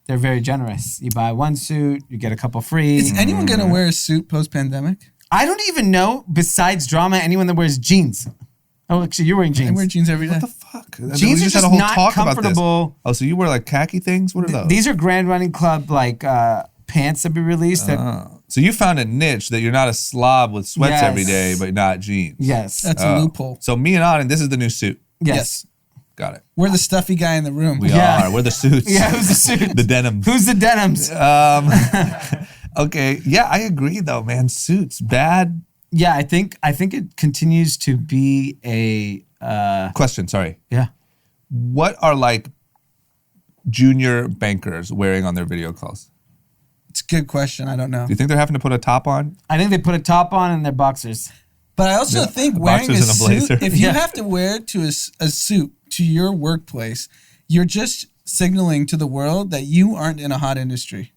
they're very generous. You buy one suit, you get a couple free. Is anyone going to wear a suit post-pandemic? I don't even know, besides drama, anyone that wears jeans. Oh, actually, you're wearing jeans. I wear jeans every day. What the fuck? Jeans We are had just a whole not talk about this. comfortable. Oh, so you wear like khaki things? What are those? These are Grand Running Club pants that be released. So you found a niche that you're not a slob with sweats Yes. every day, but not jeans. Yes. That's a loophole. So me and Anand, this is the new suit. Yes. Got it. We're the stuffy guy in the room. We Yeah. are. We're the suits. Yeah, who's the suit? The denims. Who's the denims? Okay. Yeah, I agree though, man. Suits, bad. Yeah, I think it continues to be a Question, sorry. yeah. What are like junior bankers wearing on their video calls? It's a good question. I don't know. Do you think they're having to put a top on? I think they put a top on and they're boxers. But I also think wearing a boxers and a suit, blazer. if you Yeah. have to wear to a suit to your workplace, you're just signaling to the world that you aren't in a hot industry.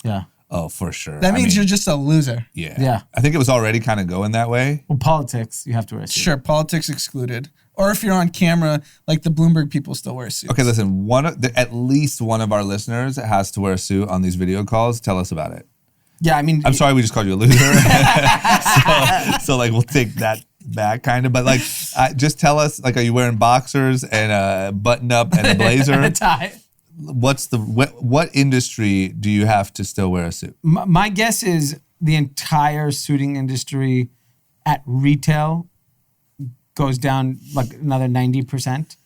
Yeah. Oh, for sure. That I means mean, you're just a loser. Yeah. Yeah. I think it was already kind of going that way. Well, politics, you have to wear a suit. Sure, politics excluded. Or if you're on camera, like the Bloomberg people still wear suits. Okay, listen. At least one of our listeners has to wear a suit on these video calls. Tell us about it. Yeah, I mean, I'm sorry we just called you a loser. so like we'll take that back kind of. But like, just tell us, like, are you wearing boxers and a button up and a blazer? and a tie. What industry do you have to still wear a suit? My guess is the entire suiting industry at retail goes down like another 90%.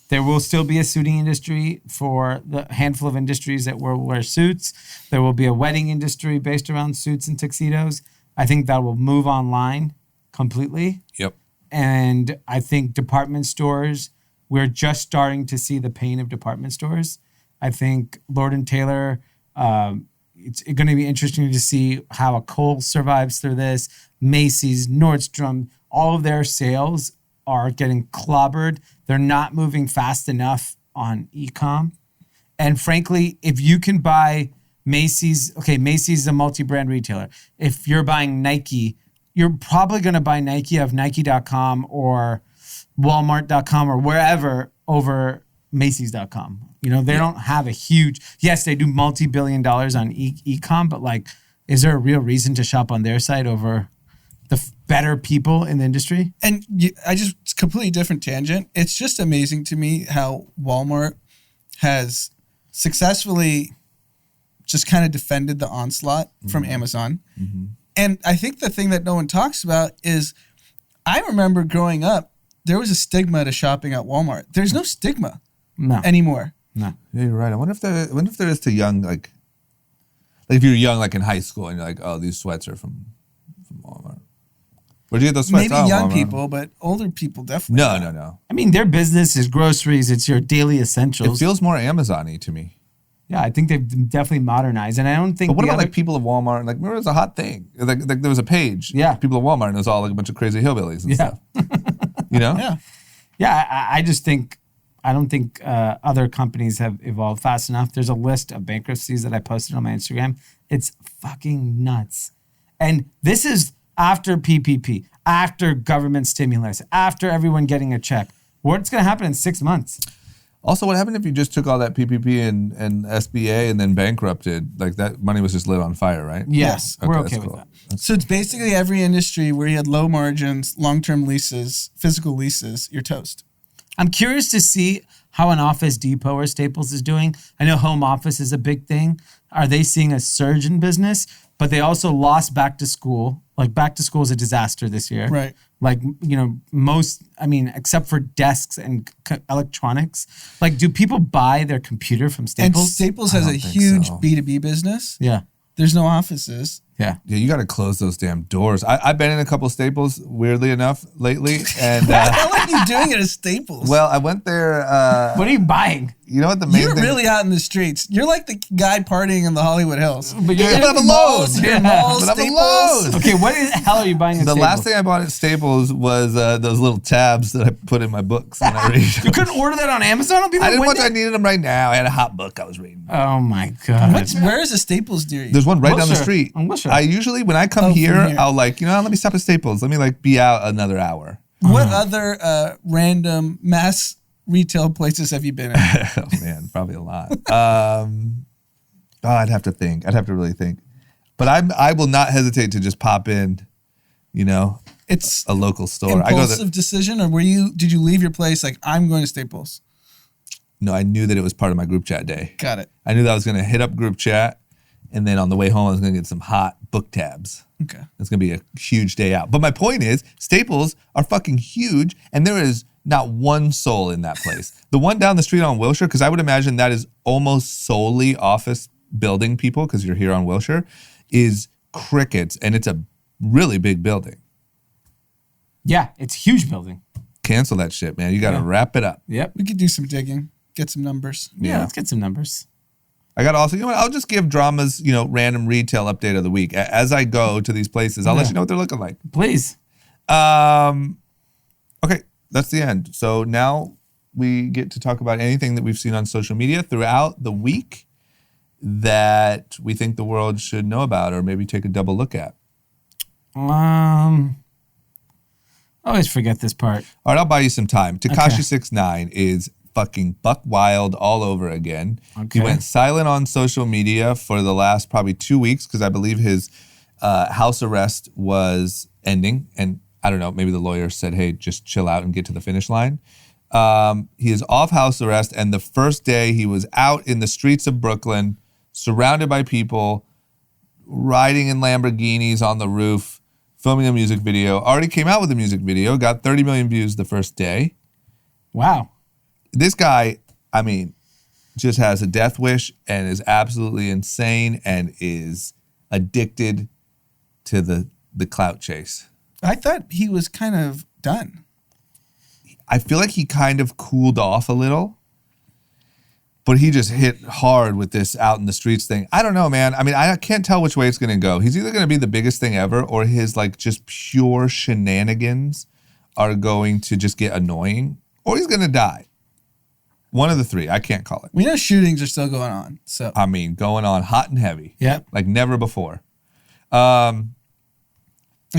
There will still be a suiting industry for the handful of industries that will wear suits. There will be a wedding industry based around suits and tuxedos. I think that will move online completely. Yep. And I think department stores, we're just starting to see the pain of department stores. I think Lord & Taylor, it's going to be interesting to see how a Kohl's survives through this. Macy's, Nordstrom, all of their sales are getting clobbered. They're not moving fast enough on e-com. And frankly, if you can buy Macy's is a multi-brand retailer. If you're buying Nike, you're probably going to buy Nike of Nike.com or Walmart.com or wherever over Macy's.com. They don't have a huge, yes, they do multi-billion dollars on e-com, but like, is there a real reason to shop on their site over better people in the industry. And it's completely different tangent. It's just amazing to me how Walmart has successfully just kind of defended the onslaught from Amazon. Mm-hmm. And I think the thing that no one talks about is I remember growing up, there was a stigma to shopping at Walmart. There's no stigma anymore. No. Yeah, you're right. I wonder if there is to young, like if you're young, like in high school, and you're like, oh, these sweats are from Walmart. Where'd you get those sweats? Maybe young Walmart. people, but older people definitely. No. I mean, their business is groceries. It's your daily essentials. It feels more Amazon-y to me. Yeah, I think they've definitely modernized, and I don't think. But what about like people of Walmart? Like, remember, it was a hot thing. Like there was a page. Yeah, people of Walmart, and it was all like a bunch of crazy hillbillies and stuff. You know? Yeah. Yeah, I just think I don't think other companies have evolved fast enough. There's a list of bankruptcies that I posted on my Instagram. It's fucking nuts, and this is after PPP, after government stimulus, after everyone getting a check. What's going to happen in 6 months? Also, what happened if you just took all that PPP and SBA and then bankrupted? Like that money was just lit on fire, right? Yes, we're okay with that. So it's basically every industry where you had low margins, long-term leases, physical leases, you're toast. I'm curious to see how an Office Depot or Staples is doing. I know home office is a big thing. Are they seeing a surge in business? But they also lost back to school. Like back to school is a disaster this year. Right. Like, except for desks and electronics. Like, do people buy their computer from Staples? And Staples has a huge B2B business. Yeah. There's no offices. Yeah. Yeah, you got to close those damn doors. I've been in a couple Staples, weirdly enough, lately. And How are you doing it at Staples? well, I went there. What are you buying? You know what the main You're thing? really out in the streets. You're like the guy partying in the Hollywood Hills. But you're But I'm alone. Malls, Yeah. malls, But I'm Staples. alone. Okay, what the hell are you buying at The Staples? last thing I bought at Staples was those little tabs that I put in my books when I read. You couldn't order that on Amazon? I'll be like, I didn't want. when I needed them right now. I had a hot book I was reading. Oh my God. Where is the Staples near you? There's one right down the Wilshire. street. On Wilshire. I usually, when I come from here, here. I'll like, let me stop at Staples. Let me like be out another hour. What other random mass retail places have you been in? Oh man, probably a lot. I'd have to think. I'd have to really think. But I will not hesitate to just pop in, It's a local store. impulsive decision, or did you leave your place like, I'm going to Staples? No, I knew that it was part of my group chat day. Got it. I knew that I was going to hit up group chat, and then on the way home, I was going to get some hot book tabs. Okay. It's going to be a huge day out. But my point is, Staples are fucking huge, and there is not one soul in that place. The one down the street on Wilshire, because I would imagine that is almost solely office building people, because you're here on Wilshire, is crickets, and it's a really big building. Yeah, it's a huge building. Cancel that shit, man. You got to wrap it up. Yep. We could do some digging, get some numbers. Yeah, let's get some numbers. I got also, I'll just give Drama's, random retail update of the week. As I go to these places, I'll let you know what they're looking like. Please. Okay, that's the end. So now we get to talk about anything that we've seen on social media throughout the week that we think the world should know about or maybe take a double look at. I always forget this part. All right, I'll buy you some time. Tekashi 6ix9ine is fucking buck wild all over again. Okay. He went silent on social media for the last probably 2 weeks because I believe his house arrest was ending. And I don't know, maybe the lawyer said, hey, just chill out and get to the finish line. He is off house arrest, and the first day he was out in the streets of Brooklyn, surrounded by people, riding in Lamborghinis on the roof, filming a music video. Already came out with a music video, got 30 million views the first day. Wow. This guy, just has a death wish and is absolutely insane and is addicted to the clout chase. I thought he was kind of done. I feel like he kind of cooled off a little, but he just hit hard with this out in the streets thing. I don't know, man. I can't tell which way it's going to go. He's either going to be the biggest thing ever or his just pure shenanigans are going to just get annoying or he's going to die. One of the three. I can't call it. We know shootings are still going on. So Going on hot and heavy. Yep. Like never before. I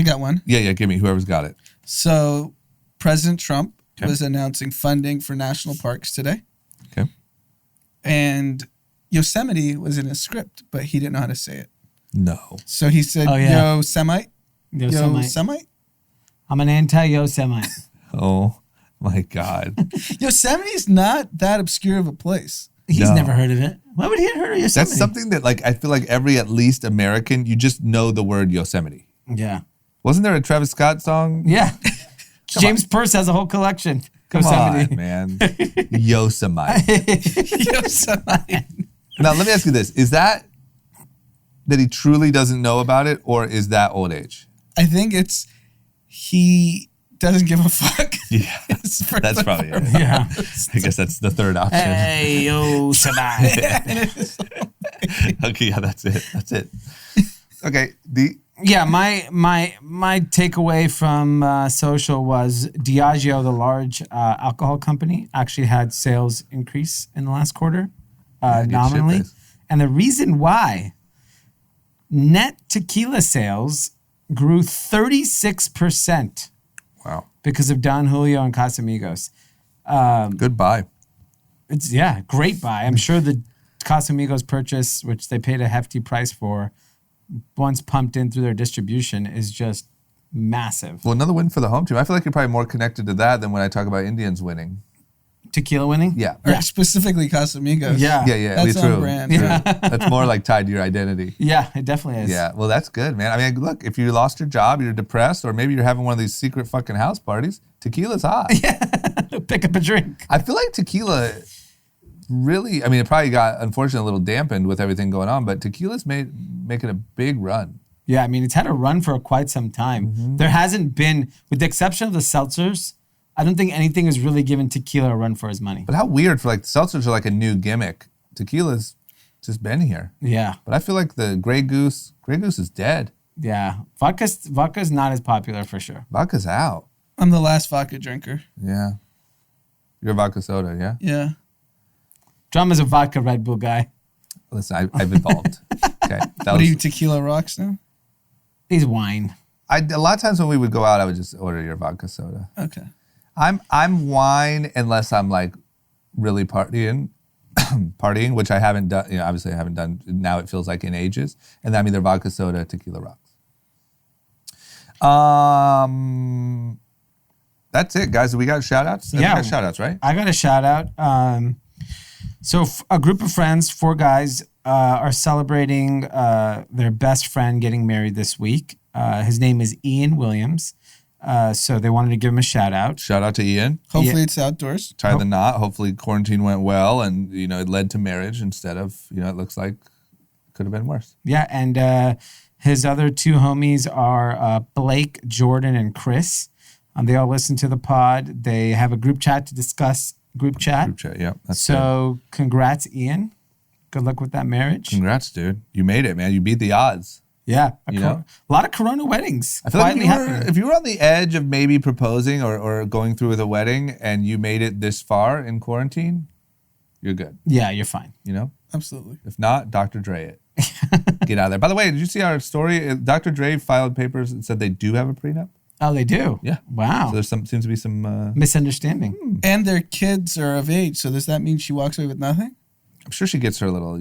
got one. Yeah, give me whoever's got it. So President Trump Okay. was announcing funding for national parks today. Okay. And Yosemite was in his script, but he didn't know how to say it. No. So he said, Oh, yeah. Yosemite. Yosemite. Yosemite? I'm an anti-Yosemite. Oh my God. Yosemite's not that obscure of a place. He's No. never heard of it. Why would he have heard of Yosemite? That's something that like I feel like every at least American, you just know the word Yosemite. Yeah. Wasn't there a Travis Scott song? Yeah. James Pearce has a whole collection. Come Yosemite. on, man. Yosemite. Yosemite. Now let me ask you this: is that he truly doesn't know about it, or is that old age? I think it's he doesn't give a fuck. Yeah, It's for that's the probably it. Yeah. I guess that's the third option. Hey, Yosemite. Okay, yeah, that's it. That's it. Okay, Yeah, my takeaway from social was Diageo, the large alcohol company, actually had sales increase in the last quarter, good nominally. shit, guys. And the reason why, net tequila sales grew 36% wow, because of Don Julio and Casamigos. goodbye. It's great buy. I'm sure the Casamigos purchase, which they paid a hefty price for, once pumped in through their distribution, is just massive. Well, another win for the home team. I feel like you're probably more connected to that than when I talk about Indians winning. Tequila winning? Yeah. Or specifically Casamigos. Yeah. Yeah, That's true. on brand. True. That's more like tied to your identity. Yeah, it definitely is. Yeah, well, that's good, man. I mean, look, if you lost your job, you're depressed, or maybe you're having one of these secret fucking house parties, tequila's hot. Pick up a drink. I feel like tequila really, I mean, it probably got, unfortunately, a little dampened with everything going on, but tequila's making a big run. Yeah, I mean, it's had a run for quite some time. Mm-hmm. There hasn't been, with the exception of the seltzers, I don't think anything has really given tequila a run for his money. But how weird for like, seltzers are like a new gimmick. Tequila's just been here. Yeah, But I feel like the Grey Goose is dead. yeah. Vodka's not as popular for sure. Vodka's out. I'm the last vodka drinker. Yeah. You're a vodka soda, yeah? Yeah. Drum is a vodka Red Bull guy. Listen, I've evolved. Okay. What are you, tequila rocks now? He's wine. A lot of times when we would go out, I would just order your vodka soda. Okay. I'm wine unless I'm like really partying, which I haven't done. You know, obviously I haven't done. Now it feels like in ages, and I'm either vodka soda, tequila rocks. That's it, guys. We got shout outs. Yeah. We got shout outs, right? I got a shout out. So a group of friends, 4 guys, are celebrating their best friend getting married this week. His name is Ian Williams. So they wanted to give him a shout out. Shout out to Ian. Hopefully it's outdoors. Tie the knot. Hopefully quarantine went well, and it led to marriage instead of it looks like could have been worse. Yeah, and his other 2 homies are Blake, Jordan, and Chris. They all listen to the pod. They have a group chat to discuss group chat. Group chat, yeah. That's So congrats, Ian. Good luck with that marriage. good. Congrats, dude. You made it, man. You beat the odds. Yeah, You know? a lot of Corona weddings. I feel like quietly happening. if you were on the edge of maybe proposing or going through with a wedding and you made it this far in quarantine, you're good. Yeah, you're fine. Absolutely. If not, Dr. Dre it. Get out of there. By the way, did you see our story? Dr. Dre filed papers and said they do have a prenup. Oh, they do? Yeah. Wow. So there seems to be some. Misunderstanding. And their kids are of age, so does that mean she walks away with nothing? I'm sure she gets her little,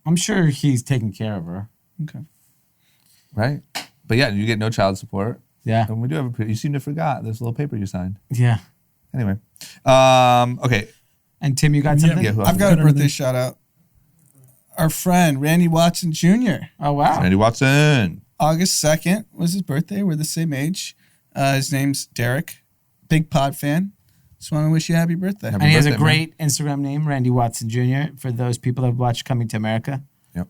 I'm sure he's taking care of her. Okay. right? But yeah, you get no child support. Yeah. And we do have you seem to forgot this little paper you signed. Yeah. Anyway. Okay. And Tim, you got something? Yeah, who else I've we got a birthday shout out. Our friend, Randy Watson Jr. Oh, wow. Randy Watson. August 2nd was his birthday. We're the same age. His name's Dyrdek. Big pod fan. Just want to wish you a happy birthday. Happy And he has a birthday, great Instagram name, Randy Watson Jr., for those people that have watched Coming to America. Yep.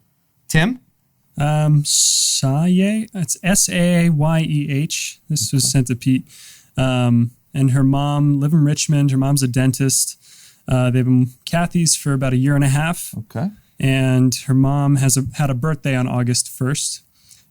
Tim? Saye. It's Saayeh. This was sent to Pete. And her mom live in Richmond. Her mom's a dentist. They've been Kathy's for about a year and a half. Okay. And her mom had a birthday on August 1st.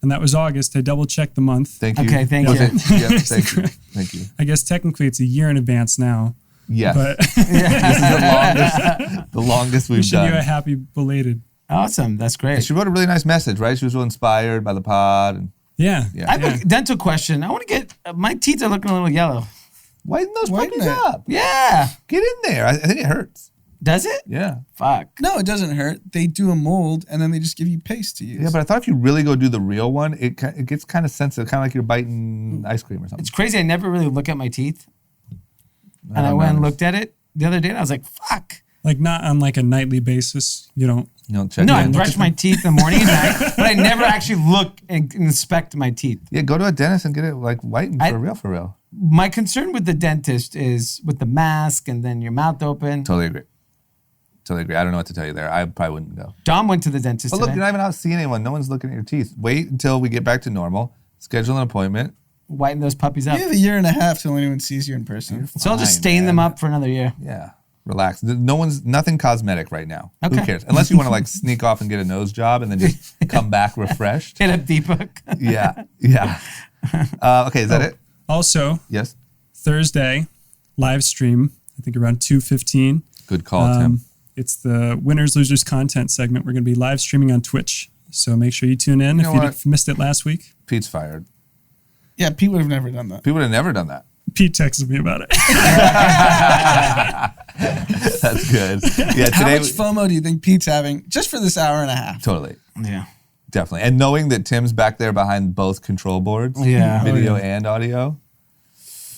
And that was August. I double checked the month. Thank you. Okay, thank Was you. it- yeah, thank you. Thank you. I guess technically it's a year in advance now. Yes. But This is the longest we've wishing you a done. happy belated. Awesome. That's great. She wrote a really nice message, right? She was real inspired by the pod. And Yeah. Yeah. I have a dental question. I want to get, my teeth are looking a little yellow. whiten those Whiten puppies it. up. Yeah. Get in there. I think it hurts. Does it? Yeah. Fuck. No, it doesn't hurt. They do a mold and then they just give you paste to use. Yeah, but I thought if you really go do the real one, it gets kind of sensitive, kind of like you're biting ice cream or something. It's crazy. I never really look at my teeth. And I went and looked at it the other day and I was like, fuck. Like not on like a nightly basis. You don't. You don't check. No, it. I brush my teeth in the morning and night, but I never actually look and inspect my teeth. Yeah, go to a dentist and get it like whitened for real. My concern with the dentist is with the mask and then your mouth open. Totally agree. I don't know what to tell you there. I probably wouldn't go. Dom went to the dentist But look, today. you're not even out seeing anyone. No one's looking at your teeth. Wait until we get back to normal. Schedule an appointment. Whiten those puppies up. You have a year and a half till anyone sees you in person. So I'll just Fine, stain them man. up for another year. Yeah. Relax. Nothing cosmetic right now. Okay. Who cares? Unless you want to like sneak off and get a nose job and then just come back refreshed. Hit up Deepak. Yeah. Okay, is that it? Also, Yes. Thursday, live stream, I think around 2:15. Good call, Tim. It's the winners, losers content segment. We're going to be live streaming on Twitch. So make sure you tune in know what? if you missed it last week. Pete's fired. Yeah, Pete would have never done that. Pete would have never done that. Pete texted me about it. That's good. Yeah, How today much FOMO do you think Pete's having just for this hour and a half? totally. Yeah. Definitely. And knowing that Tim's back there behind both control boards, Yeah. video and audio.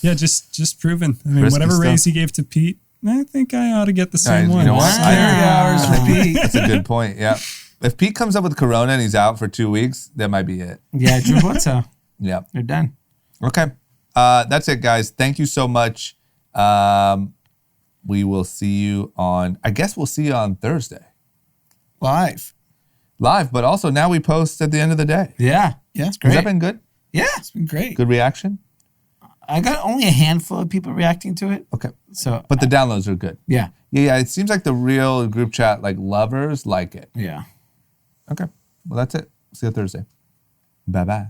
Yeah, just proven. I mean, Risky whatever stuff. raise he gave to Pete, I think I ought to get the All right, same one. you know what? Scary hours for Pete. That's a good point. Yeah. If Pete comes up with corona and he's out for 2 weeks, that might be it. Yeah, Drew Bledsoe. Yeah. You're done. Okay. That's it, guys. Thank you so much. We will see you on Thursday. Live. Live, but also now we post at the end of the day. Yeah. Yeah, it's Has great. that been good? Yeah. It's been great. Good reaction? I got only a handful of people reacting to it. Okay. So, But the downloads are good. yeah. Yeah, it seems like the real group chat, like lovers, like it. Yeah. Okay. Well, that's it. See you Thursday. Bye-bye.